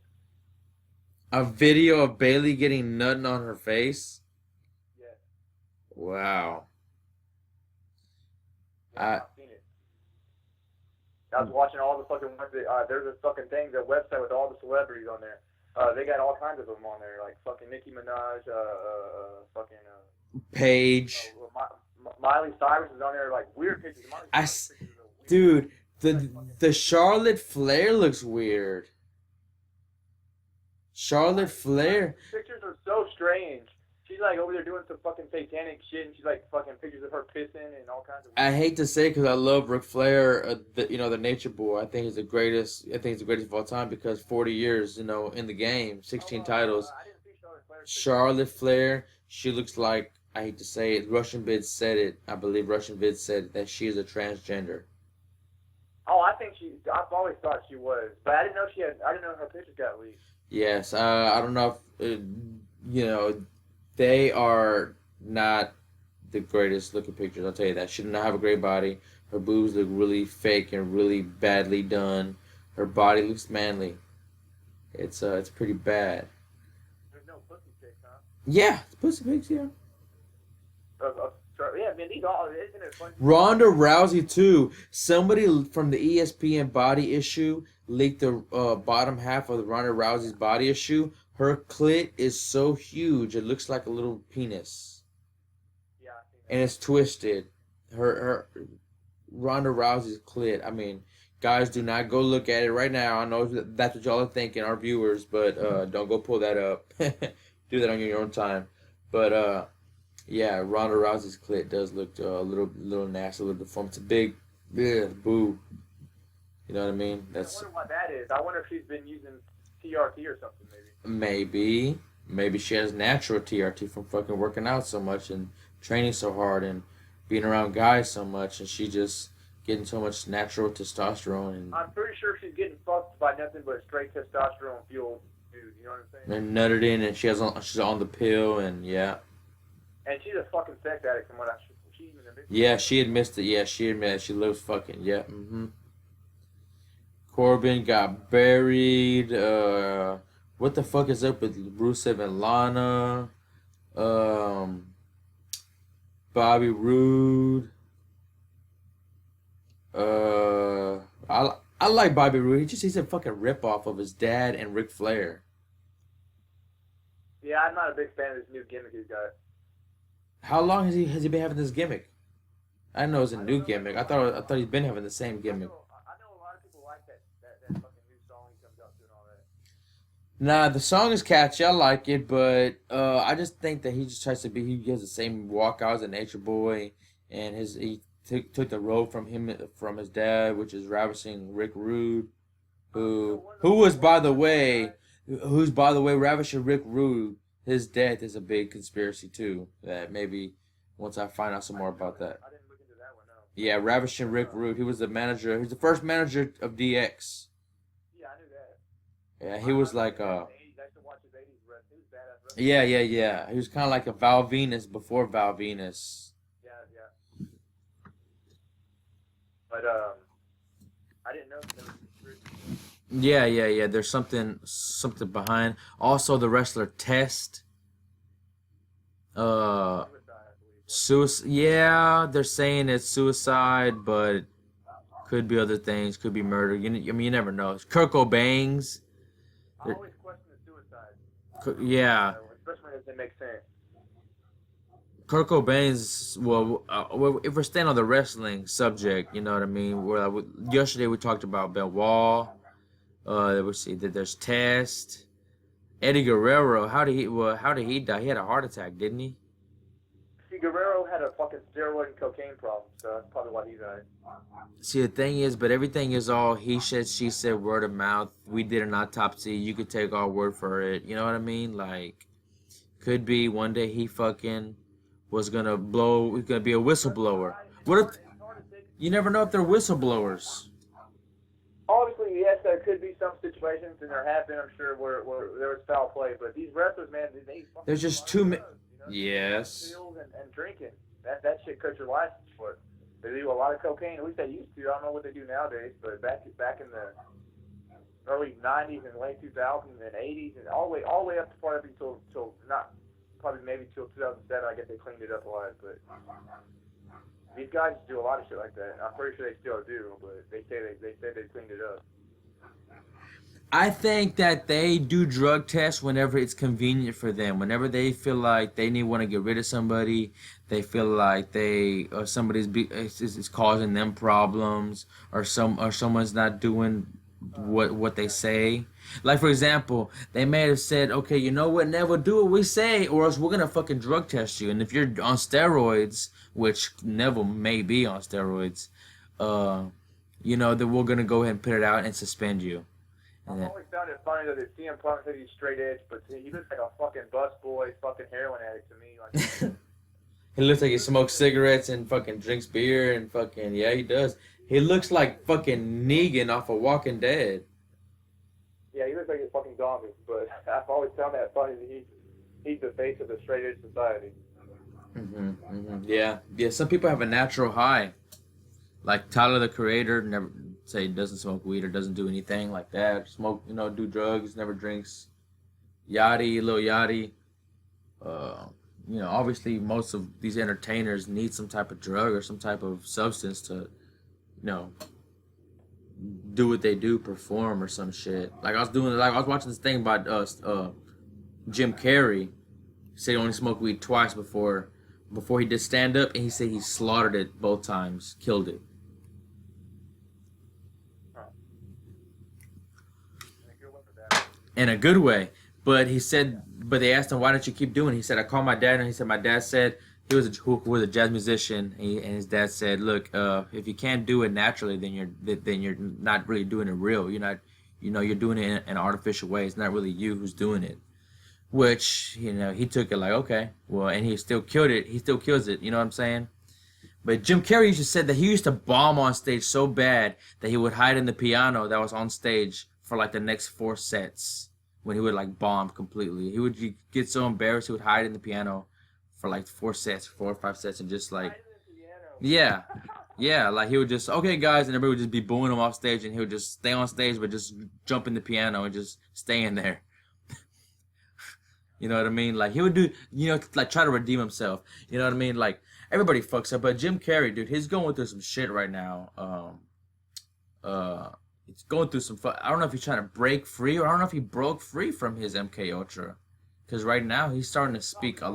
A video of Bailey getting nutting on her face? Yeah. Wow. I've seen it. I was watching all the fucking ones that, there's a fucking thing, the website with all the celebrities on there. They got all kinds of them on there, like fucking Nicki Minaj, Paige. Miley Cyrus is on there, like weird pictures. Dude, the Charlotte Flair looks weird. Charlotte Flair. Pictures are so strange. she's like over there doing some fucking satanic shit, and she's like fucking pictures of her pissing and all kinds of. I hate to say because I love Ric Flair, the Nature Boy. I think he's the greatest. I think he's the greatest of all time because 40 years, in the game, 16 titles. I didn't see Charlotte Flair. Charlotte Flair, she looks like, I hate to say it, Russian Vid said it. I believe Russian Vid said that she is a transgender. Oh, I've always thought she was, but I didn't know her pictures got leaked. Yes, I don't know if, they are not the greatest looking pictures, I'll tell you that. She did not have a great body. Her boobs look really fake and really badly done. Her body looks manly. It's pretty bad. There's no pussy pics, huh? Yeah, pussy pics, yeah. Yeah, I mean, these all, isn't it funny? Ronda Rousey too. Somebody from the ESPN body issue leaked the bottom half of the Ronda Rousey's body issue. Her clit is so huge it looks like a little penis. Yeah, I see that. And it's twisted. Her Ronda Rousey's clit. I mean, guys, do not go look at it right now. I know that's what y'all are thinking, our viewers, but don't go pull that up. Do that on your own time. But yeah, Ronda Rousey's clit does look a little nasty, a little deformed. It's a big, boob. You know what I mean? I wonder what that is. I wonder if she's been using TRT or something, maybe. Maybe she has natural TRT from fucking working out so much and training so hard and being around guys so much, and she just getting so much natural testosterone. And I'm pretty sure she's getting fucked by nothing but straight testosterone fueled dude. You know what I'm saying? and nutted in, and she's on the pill, and yeah. And she's a fucking sex addict from what she even admits. Yeah, she admits it. Yeah, she admitted she loves fucking. Yeah. Corbin got buried. What the fuck is up with Rusev and Lana? Bobby Roode. I like Bobby Roode. He's a fucking ripoff of his dad and Ric Flair. Yeah, I'm not a big fan of this new gimmick he's got. How long has he been having this gimmick? I know it's a new gimmick. I thought he's been having the same gimmick. I know a lot of people like that fucking new song he comes out to and all that. Nah, the song is catchy. I like it, but I just think that he just tries to be. He has the same walkout as a Nature Boy, and he took the role from his dad, which is ravishing Rick Rude, who's by the way ravishing Rick Rude. His death is a big conspiracy too. That maybe once I find out some more about that. I didn't look into that one, no. Yeah, ravishing Rick Rude. He was the manager. He was the first manager of DX. Yeah, I knew that. Yeah, he was like I used to watch his 80s wrestling. He was badass wrestling. Yeah. He was kind of like a Val Venus before Val Venus. Yeah. But I didn't know there was conspiracy. Yeah. There's something behind. Also, the wrestler Test. Suicide. Yeah, they're saying it's suicide, but could be other things. Could be murder. You never know. Kurt Cobain's. I always question the suicide. Yeah. Especially when it doesn't make sense. Kurt Cobain's. Well, if we're staying on the wrestling subject, you know what I mean. Yesterday we talked about Benoit. Let's see. There's Test. Eddie Guerrero. How did he die? He had a heart attack, didn't he? See, Guerrero had a fucking steroid and cocaine problem, so that's probably why he died. See, the thing is, but everything is all he said, she said, word of mouth. We did an autopsy. You could take our word for it. You know what I mean? Like, could be one day he fucking was gonna blow. He's gonna be a whistleblower. What if? You never know if they're whistleblowers. Obviously, yes, there could be some situations, and there have been, I'm sure, where there was foul play. But these wrestlers, man, they fucking There's just too many. you know? Yes. Pills and drinking. That shit cuts your license for it. They do a lot of cocaine. At least they used to. I don't know what they do nowadays, but back in the early 90s and late 2000s and 80s and all the way up to probably till maybe till 2007. I guess they cleaned it up a lot, but these guys do a lot of shit like that. I'm pretty sure they still do, but they say they cleaned it up. I think that they do drug tests whenever it's convenient for them. Whenever they feel like they want to get rid of somebody, they feel like somebody's is causing them problems, or someone's not doing what they say. Like, for example, they may have said, okay, you know what, Neville, do what we say, or else we're gonna fucking drug test you. And if you're on steroids, which Neville may be on steroids, you know, then we're gonna go ahead and put it out and suspend you. I've always found it funny that they CM Punk said he's straight edge, but he looks like a fucking busboy, fucking heroin addict to me. Like, He looks like he smokes cigarettes and fucking drinks beer and fucking, yeah, he does. He looks like fucking Negan off of Walking Dead. yeah, he looks like a fucking zombie, but I've always found that funny that he's the face of the straight edge society. Yeah, some people have a natural high. Like Tyler, the Creator, never say doesn't smoke weed or doesn't do anything like that. Smoke, you know, do drugs, never drinks. Lil Yachty. You know, obviously most of these entertainers need some type of drug or some type of substance to, you know, do what they do, perform or some shit. Like I was watching this thing about Jim Carrey. He said he only smoked weed twice before he did stand up, and he said he slaughtered it both times, killed it. In a good way. But he said, but they asked him, why don't you keep doing it? He said, I called my dad, and he said, my dad said, he was a jazz musician, and his dad said, look, if you can't do it naturally, then you're not really doing it real. You're not, you know, you're doing it in an artificial way. It's not really you who's doing it. Which, you know, he took it like, okay, well, and he still killed it. He still kills it, you know what I'm saying? But Jim Carrey used to say that he used to bomb on stage so bad that he would hide in the piano that was on stage for like the next 4 sets. When he would like bomb completely, he would get so embarrassed he would hide in the piano for like 4 or 5 sets, and just like, yeah, like he would just, okay guys, and everybody would just be booing him off stage, and he would just stay on stage but just jump in the piano and just stay in there. You know what I mean? Like he would do, you know, like try to redeem himself. You know what I mean? Like everybody fucks up, but Jim Carrey, dude, he's going through some shit right now. He's going through some. I don't know if he's trying to break free, or I don't know if he broke free from his MK Ultra, because right now he's starting to speak a.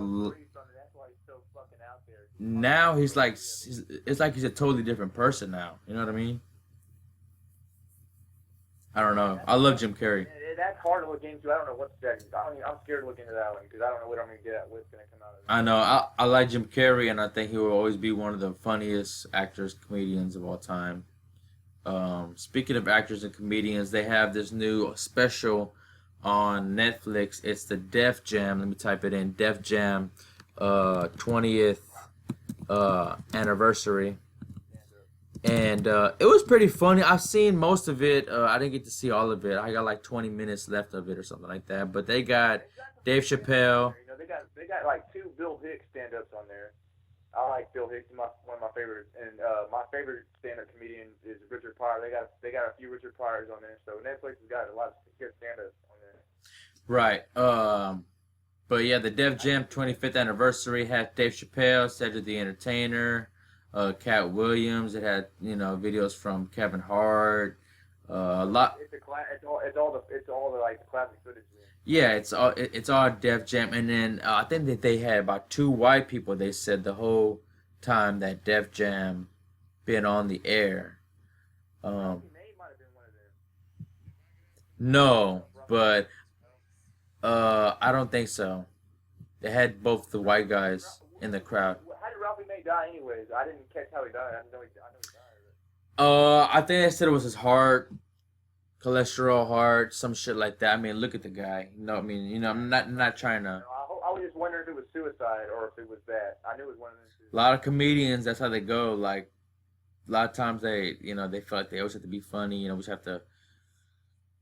Now he's like, it's like he's a totally different person now. You know what I mean? I don't know. I love Jim Carrey. That's hard to look into. I don't know what's that. I'm scared to look into that one because I don't know what I'm going to get at. What's going to come out of it. I know. I like Jim Carrey, and I think he will always be one of the funniest actors, comedians of all time. Speaking of actors and comedians, they have this new special on Netflix. It's the Def Jam. Let me type it in. Def Jam 20th anniversary. And it was pretty funny. I've seen most of it. I didn't get to see all of it. I got like 20 minutes left of it or something like that. But they got Dave Chappelle. You know, they got like 2 Bill Hicks stand-ups on there. I like Bill Hicks, one of my favorites, and my favorite stand-up comedian is Richard Pryor. They got a few Richard Pryors on there, so Netflix has got a lot of good stand-ups on there. Right. But yeah, the Def Jam 25th anniversary had Dave Chappelle, Cedric the Entertainer, Cat Williams. It had, you know, videos from Kevin Hart. A lot. It's all the like classic footage. Yeah, it's all Def Jam, and then I think that they had about 2 white people. They said the whole time that Def Jam been on the air. No, but I don't think so. They had both the white guys in the crowd. How did Ralphie May die, anyways? I didn't catch how he died. I know he died. I think they said it was his heart. Cholesterol, heart, some shit like that. I mean, look at the guy. You know, I mean, you know, I'm not trying to. I was just wondering if it was suicide or if it was that. I knew it was one of those two. A lot of comedians, that's how they go. Like, a lot of times they feel like they always have to be funny. You know, we just have to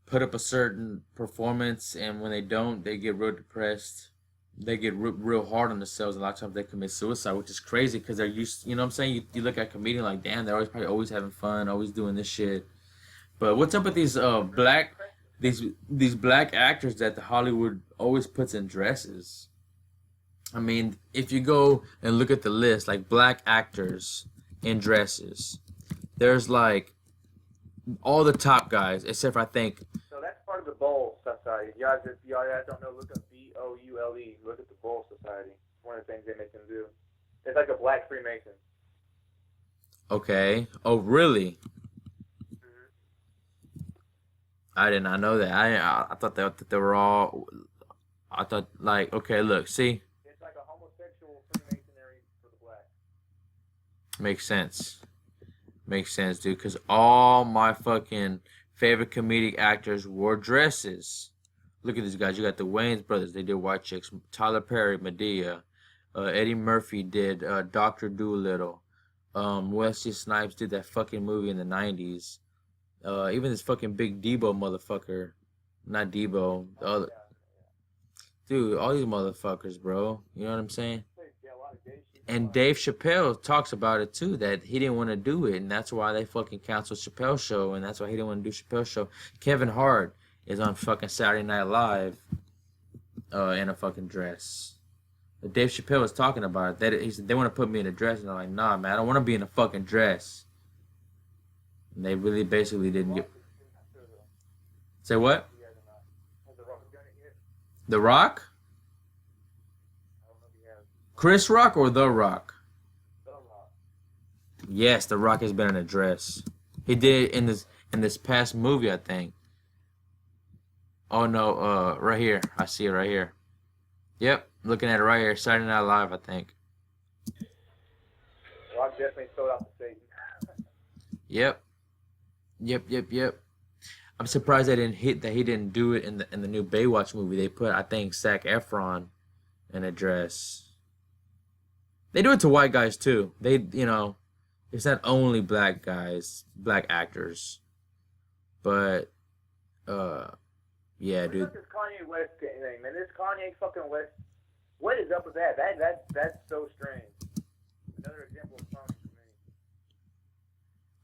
put up a certain performance, and when they don't, they get real depressed. They get real hard on themselves. A lot of times they commit suicide, which is crazy because they're used. You know what I'm saying? You look at a comedian like, damn, they're always having fun, always doing this shit. But what's up with these these black actors that the Hollywood always puts in dresses? I mean, if you go and look at the list, like black actors in dresses, there's like all the top guys, except for I think. So that's part of the Bowl Society. If y'all don't know, look up BOULE. Look at the Bowl Society. It's one of the things they make them do. It's like a black Freemason. Okay. Oh, really? I did not know that. I thought that they were all. I thought like, okay, look, see, It's like a homosexual Freemasonry for the black. makes sense. Makes sense, dude. Cause all my fucking favorite comedic actors wore dresses. Look at these guys. You got the Wayans brothers. They did White Chicks. Tyler Perry, Medea. Eddie Murphy did Doctor Dolittle. Wesley Snipes did that fucking movie in the 90s. Even this fucking Big Debo motherfucker. Not Debo. The other. Dude, all these motherfuckers, bro. You know what I'm saying? And Dave Chappelle talks about it too, that he didn't want to do it, and that's why they fucking canceled Chappelle's show, and that's why he didn't want to do Chappelle's show. Kevin Hart is on fucking Saturday Night Live in a fucking dress. But Dave Chappelle was talking about it. He said, they want to put me in a dress, and I'm like, nah, man, I don't want to be in a fucking dress. And they really basically didn't get... Say what? The Rock? Chris Rock or The Rock? Yes, The Rock has been in a dress. He did it in this past movie, I think. Oh no, right here. I see it right here. Yep, looking at it right here. Saturday Night Live, I think. Rock definitely sold out to Satan. Yep. I'm surprised he didn't do it in the new Baywatch movie. They put, I think, Zac Efron in a dress. They do it to white guys too. They, you know, it's not only black guys, black actors. But yeah, dude. This Kanye West thing, man. This Kanye fucking West. What is up with that? That's so strange. Another example of phony to me.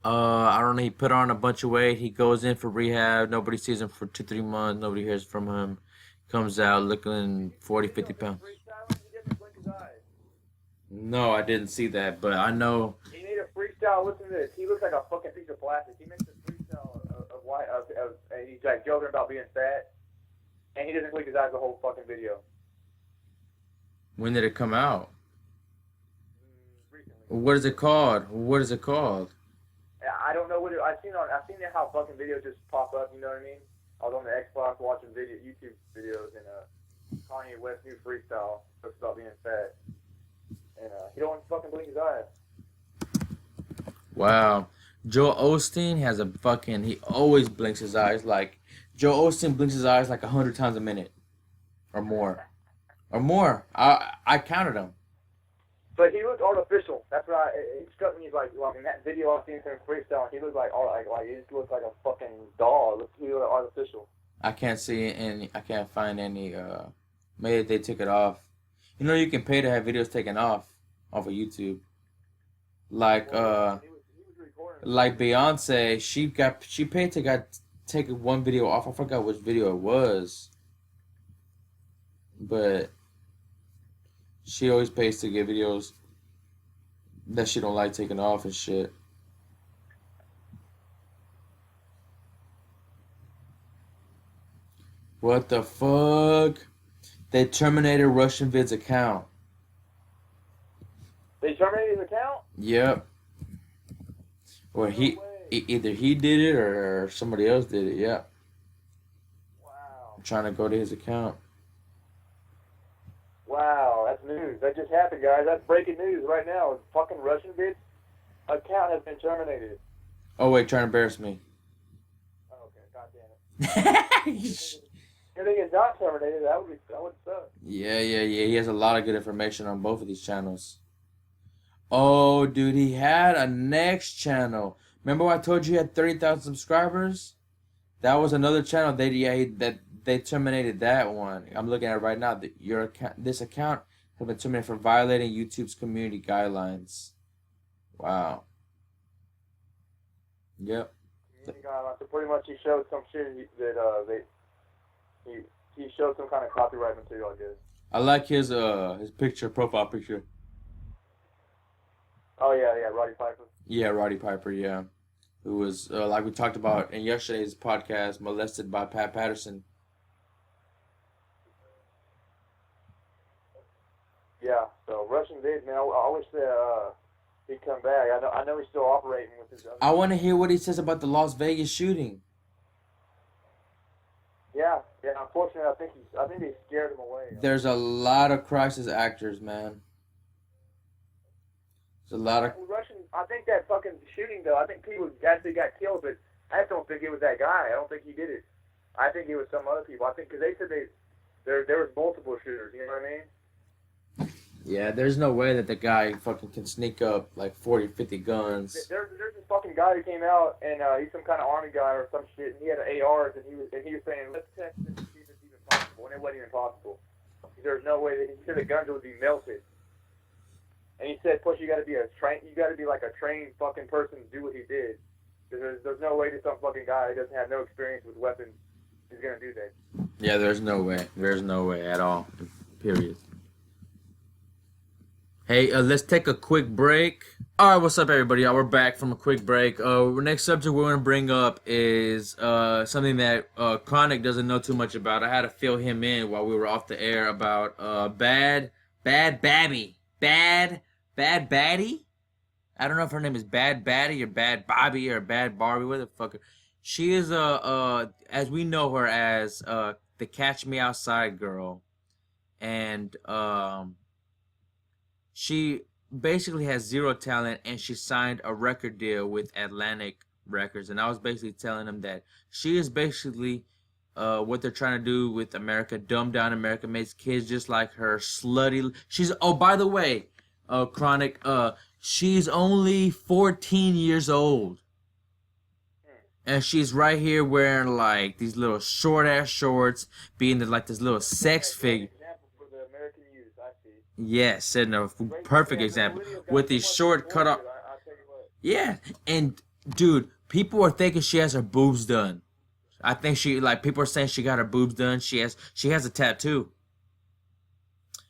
I don't know. He put on a bunch of weight. He goes in for rehab. Nobody sees him for 2-3 months. Nobody hears from him. Comes out looking 40, 50 pounds. No, I didn't see that, but I know. He made a freestyle. Listen to this. He looks like a fucking piece of plastic. He makes a freestyle of he's like joking about being fat, and he doesn't blink his eyes the whole fucking video. When did it come out? Recently. What is it called? I don't know what I've seen how fucking videos just pop up. You know what I mean? I was on the Xbox watching YouTube videos, and Kanye West new freestyle talks about being fat. And he don't fucking blink his eyes. Wow. Joel Osteen has a fucking... He always blinks his eyes like... Joel Osteen blinks his eyes like 100 times a minute. Or more. I counted them. But he looked artificial. That's what it struck me. Like in that video I've seen him freestyle, he looked like he just looked like a fucking doll. He looked artificial. I can't see any... I can't find any... Maybe they took it off. You know, you can pay to have videos taken off of YouTube. Like like Beyonce, she paid to take one video off. I forgot which video it was, but she always pays to get videos that she don't like taken off and shit. What the fuck? They terminated Russian Vid's account. They terminated his account? Yep. Or either he did it or somebody else did it. Yeah. Wow. I'm trying to go to his account. Wow, that's news. That just happened, guys. That's breaking news right now. Fucking Russian Vid's account has been terminated. Oh wait, trying to embarrass me. Oh, okay, god damn it. If they get not terminated, that would suck. Yeah. He has a lot of good information on both of these channels. Oh, dude, he had a next channel. Remember I told you he had 30,000 subscribers? That was another channel. They terminated that one. I'm looking at it right now. This account has been terminated for violating YouTube's community guidelines. Wow. Yep. Community guidelines. So pretty much he showed some shit that he showed some kind of copyright material, I guess. I like his profile picture. Oh yeah, Roddy Piper. Yeah, Roddy Piper, yeah. Who was, like we talked about in yesterday's podcast, molested by Pat Patterson. Yeah, so Russian Vid, man, I wish that he'd come back. I know he's still operating with his other... I want to hear what he says about the Las Vegas shooting. Yeah. Unfortunately, I think they scared him away. There's a lot of crisis actors, man. There's a lot of. Russian. I think that fucking shooting though. I think people actually got killed, but I just don't think it was that guy. I don't think he did it. I think it was some other people. I think because they said there was multiple shooters. You know what I mean? Yeah, there's no way that the guy fucking can sneak up like 40, 50 guns. There's this fucking guy who came out and he's some kind of army guy or some shit, and he had ARs and he was saying let's test this and see if it's even possible, and it wasn't even possible. There's no way that he said the guns would be melted. And he said, plus you got to be like a trained fucking person to do what he did. Because there's no way that some fucking guy who doesn't have no experience with weapons is gonna do that. Yeah, there's no way. There's no way at all. Period. Hey, let's take a quick break. All right, what's up, everybody? We're back from a quick break. Next subject we're going to bring up is something that Chronic doesn't know too much about. I had to fill him in while we were off the air about Bad Baddie. I don't know if her name is Bad Baddie or Bad Bobby or Bad Barbie. What the fuck? She is as we know her as the Catch Me Outside girl, and she basically has zero talent, and she signed a record deal with Atlantic Records. And I was basically telling them that she is basically what they're trying to do with America, dumb down America, makes kids just like her, slutty. She's, oh, by the way, Chronic, she's only 14 years old. And she's right here wearing like these little short ass shorts, being like this little sex figure. Yes, setting a perfect example with these short cut off. Yeah, and dude, people are thinking she has her boobs done. I think people are saying she got her boobs done. She has a tattoo.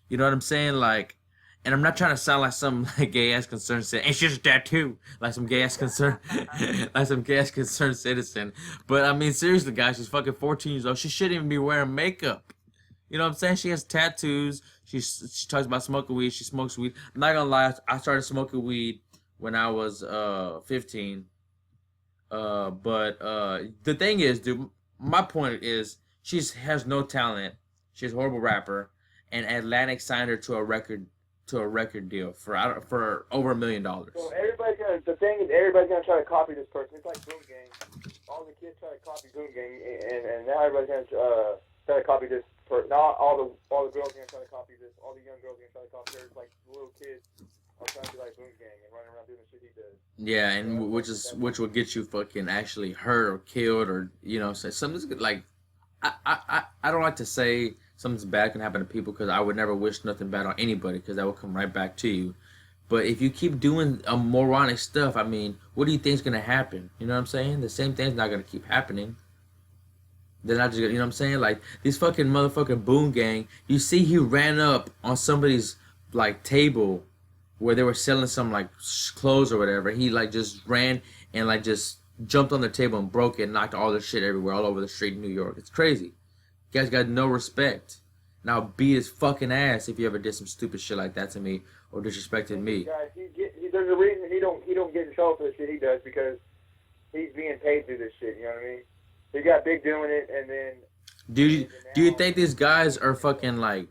You know what I'm saying? Like, and I'm not trying to sound like some gay ass concerned citizen. And she's a tattoo, like some gay ass concerned, concerned citizen. But I mean, seriously, guys, she's fucking 14 years old. She shouldn't even be wearing makeup. You know what I'm saying? She has tattoos. She talks about smoking weed. She smokes weed. I'm not gonna lie. I started smoking weed when I was 15. But the thing is, dude, my point is, she has no talent. She's a horrible rapper, and Atlantic signed her to a record deal for over $1 million. So the thing is, everybody's gonna try to copy this person. It's like Boom Gang. All the kids try to copy Boom Gang, and now everybody's gonna try to copy this. Now all the girls are gonna try to copy this. All the young girls are gonna try to copy her. It's like little kids are trying to be like Boom Gang and running around doing the shit he does. Yeah, and which will get you fucking actually hurt or killed, or something's like. I don't like to say something's bad can happen to people, because I would never wish nothing bad on anybody, because that will come right back to you. But if you keep doing moronic stuff, I mean, what do you think's gonna happen? You know what I'm saying? The same thing's not gonna keep happening. They're not just gonna, you know what I'm saying? Like, these fucking motherfucking Boom Gang, you see he ran up on somebody's, like, table where they were selling some, like, clothes or whatever. He, like, just ran and, like, just jumped on the table and broke it and knocked all the shit everywhere, all over the street in New York. It's crazy. You guys got no respect. Now beat his fucking ass if you ever did some stupid shit like that to me or disrespected me. Guys, there's a reason he don't get in trouble for the shit he does, because he's being paid to do this shit. You know what I mean? He got big doing it, and then. Do you think these guys are fucking like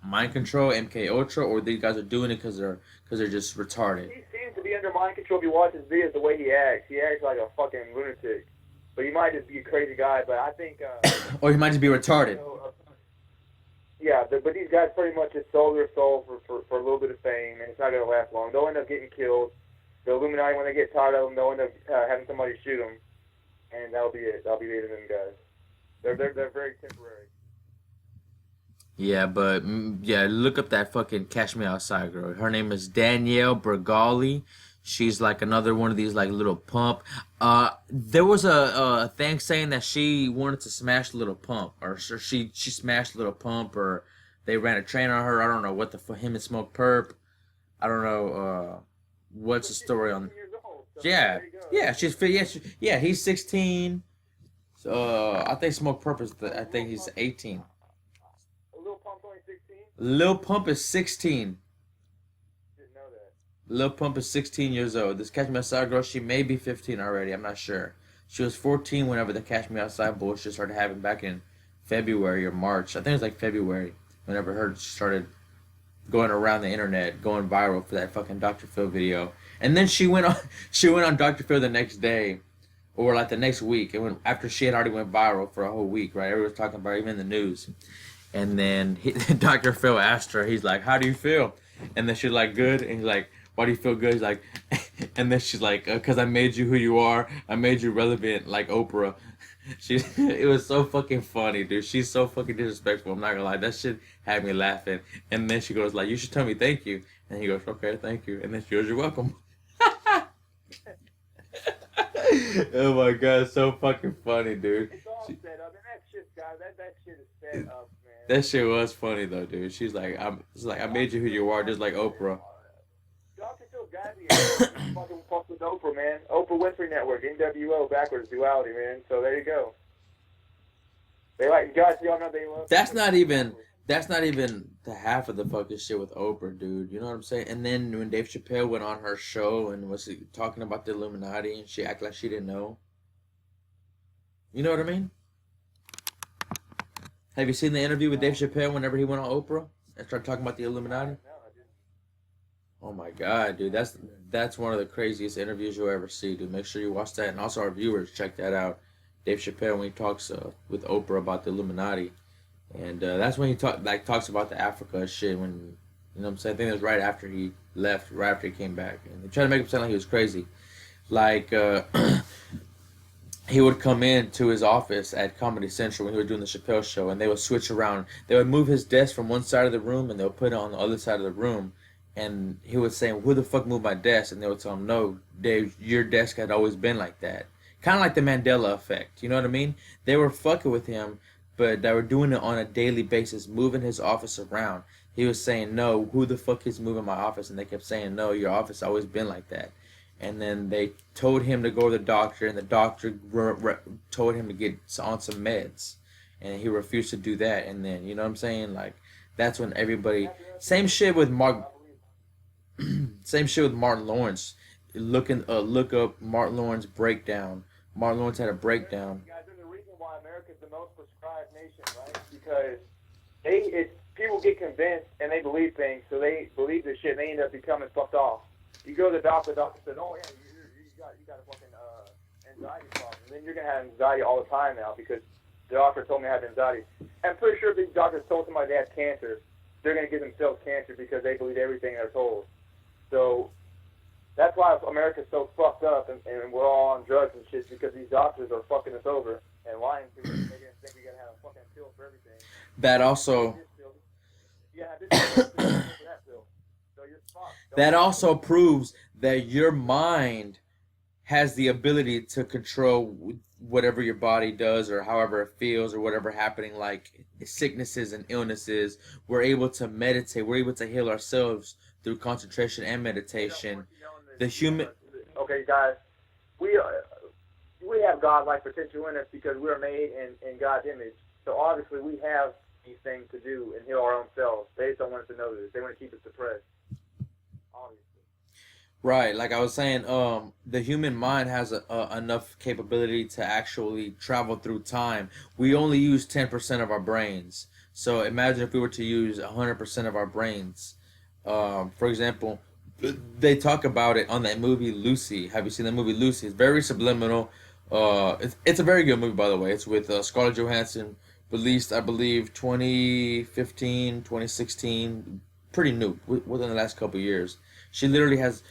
mind control, MK Ultra, or these guys are doing it because they're just retarded? He seems to be under mind control. If you watch his videos, the way he acts like a fucking lunatic. But he might just be a crazy guy. But I think. Or he might just be retarded. Yeah, but these guys pretty much just sold their soul for a little bit of fame, and it's not going to last long. They'll end up getting killed. The Illuminati, when they get tired of them, they'll end up having somebody shoot them, and that'll be it. That'll be the end of them guys. They're very temporary. Yeah, but look up that fucking Catch Me Outside girl. Her name is Danielle Bergali. She's like another one of these like little pump. There was a thing saying that she wanted to smash Little Pump, or she smashed Little Pump, or they ran a train on her. I don't know what for him and Smoke Perp. I don't know what's the story on. Yeah, he's 16. So I think Smoke Perp is I think he's 18. Lil Pump's only 16? Lil Pump is 16. Didn't know that. Lil Pump is 16 years old. This Catch Me Outside girl, she may be 15 already. I'm not sure. She was 14 whenever the Catch Me Outside bullshit started happening back in February or March. I think it was like February. Whenever her started going around the internet, going viral for that fucking Dr. Phil video. And then she went on Dr. Phil the next day, or like the next week. And after she had already went viral for a whole week, right? Everyone was talking about it, even in the news. And then Dr. Phil asked her, he's like, "How do you feel?" And then she's like, "Good." And he's like, "Why do you feel good?" He's like, and then she's like, "'Cause I made you who you are. I made you relevant like Oprah." It was so fucking funny, dude. She's so fucking disrespectful. I'm not gonna lie. That shit had me laughing. And then she goes like, "You should tell me thank you." And he goes, "Okay, thank you." And then she goes, "You're welcome." Oh my god, so fucking funny, dude. It's all set up, and that shit, guys. That shit is set up, man. That shit was funny though, dude. She's like, I made you who you are, just like Oprah. Dr. Phil Gazi fucking fucked with Oprah, man. Oprah Winfrey Network, NWO, backwards duality, man. So there you go. They like, guys, y'all know they love. That's not even the half of the fucking shit with Oprah, dude. You know what I'm saying? And then when Dave Chappelle went on her show and was talking about the Illuminati and she acted like she didn't know. You know what I mean? Have you seen the interview with Dave Chappelle whenever he went on Oprah and started talking about the Illuminati? Oh my god, dude, that's one of the craziest interviews you'll ever see, dude. Make sure you watch that, and also our viewers check that out. Dave Chappelle when he talks with Oprah about the Illuminati, and that's when he talks about the Africa shit. When you know what I'm saying, I think it was right after he left, right after he came back, and they tried to make him sound like he was crazy, like. He would come into his office at Comedy Central when he was doing the Chappelle show, and they would switch around. They would move his desk from one side of the room, and they would put it on the other side of the room. And he would say, "Who the fuck moved my desk?" And they would tell him, "No, Dave, your desk had always been like that." Kind of like the Mandela effect, you know what I mean? They were fucking with him, but they were doing it on a daily basis, moving his office around. He was saying, "No, who the fuck is moving my office?" And they kept saying, "No, your office has always been like that." And then they told him to go to the doctor, and the doctor told him to get on some meds. And he refused to do that. And then, you know what I'm saying? Like, that's when everybody... Same shit with Martin Lawrence. Look up Martin Lawrence breakdown. Martin Lawrence had a breakdown. Guys, there's a reason why America's the most prescribed nation, right? Because people get convinced, and they believe things, so they believe this shit, and they end up becoming fucked off. You go to the doctor says, "Oh yeah, you got a fucking anxiety problem." And then you're gonna have anxiety all the time now because the doctor told me I have anxiety. I'm pretty sure if these doctors told somebody they have cancer, they're gonna give themselves cancer because they believe everything they're told. So that's why America's so fucked up and we're all on drugs and shit because these doctors are fucking us over and lying to us. They're gonna think we gotta have a fucking pill for everything. That also. You gotta have this pill for that pill. So you're fucked. That also proves that your mind has the ability to control whatever your body does or however it feels or whatever happening, like sicknesses and illnesses. We're able to meditate. We're able to heal ourselves through concentration and meditation. The human... Okay, guys, we have God-like potential in us because we're made in God's image. So obviously we have these things to do and heal our own selves. They just don't want us to know this. They want to keep us suppressed. Obviously. Right, like I was saying, the human mind has enough capability to actually travel through time. We only use 10% of our brains. So imagine if we were to use 100% of our brains. For example, they talk about it on that movie Lucy. Have you seen the movie Lucy? It's very subliminal. It's a very good movie, by the way. It's with Scarlett Johansson, released, I believe, 2015, 2016. Pretty new, within the last couple of years. She literally has...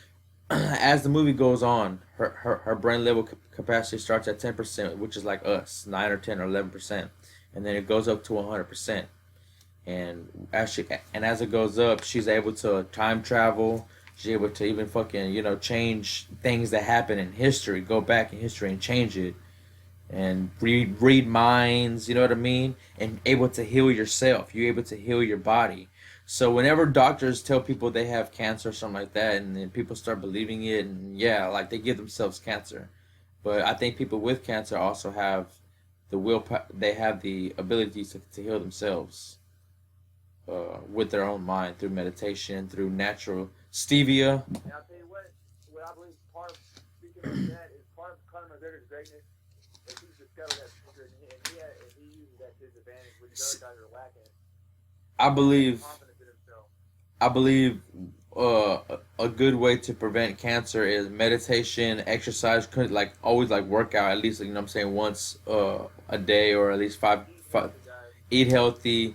As the movie goes on, her brain level capacity starts at 10%, which is like us, 9 or 10 or 11%, and then it goes up to 100%. And as it goes up, she's able to time travel. She's able to even fucking change things that happen in history, go back in history and change it, and read minds. You know what I mean? And able to heal yourself. You're able to heal your body. So whenever doctors tell people they have cancer or something like that, and then people start believing it, and yeah, like they give themselves cancer. But I think people with cancer also have the willpower. They have the ability to heal themselves with their own mind through meditation, through natural stevia. And I'll tell you what I believe part of speaking of that is part of Conor McGregor's greatness discovered that secret, and he uses that to his advantage when the other guys are lacking. I believe Confidence in himself. I believe a good way to prevent cancer is meditation, exercise, like always like workout at least, you know what I'm saying, once a day, or at least five eat healthy,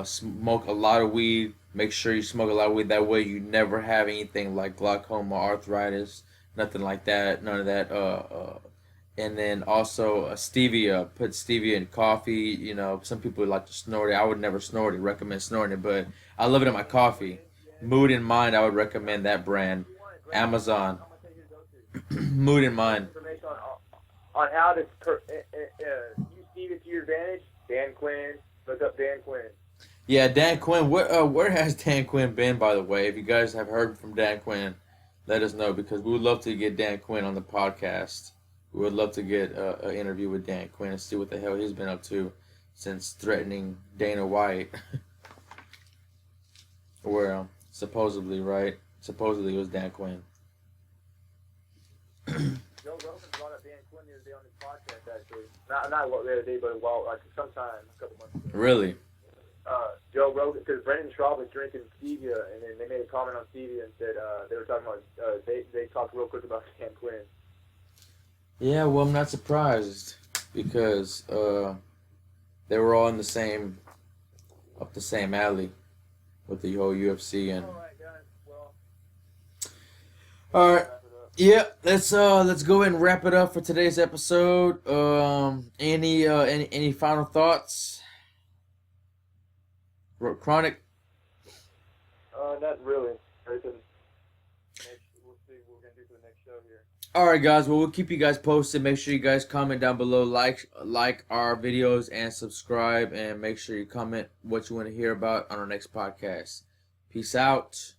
smoke a lot of weed. Make sure you smoke a lot of weed. That way you never have anything like glaucoma, arthritis, nothing like that, none of that. And then also stevia. Put stevia in coffee. You know, some people like to snort it. I would never snort it. Recommend snorting it, but I love it in my coffee. Mood and Mind. I would recommend that brand. Amazon. Mood and Mind. Information on how to use stevia to your advantage. Dan Quinn. Look up Dan Quinn. Yeah, Dan Quinn. Where has Dan Quinn been, by the way? If you guys have heard from Dan Quinn, let us know, because we would love to get Dan Quinn on the podcast. We would love to get an interview with Dan Quinn and see what the hell he's been up to since threatening Dana White. Well, supposedly, right? Supposedly it was Dan Quinn. Joe Rogan brought up Dan Quinn the other day on his podcast, actually. Not the other day, but sometime a couple months ago. Really? Joe Rogan, because Brendan Schaub was drinking stevia, and then they made a comment on stevia and said they were talking about, they talked real quick about Dan Quinn. Yeah, well, I'm not surprised, because they were all in the same alley with the whole UFC and. All right, guys. Well. All right. Yeah, let's go ahead and wrap it up for today's episode. Any final thoughts? Chronic. Not really. Everything. We'll see what we're gonna do for the next show here. All right, guys. Well, we'll keep you guys posted. Make sure you guys comment down below, like our videos, and subscribe. And make sure you comment what you want to hear about on our next podcast. Peace out.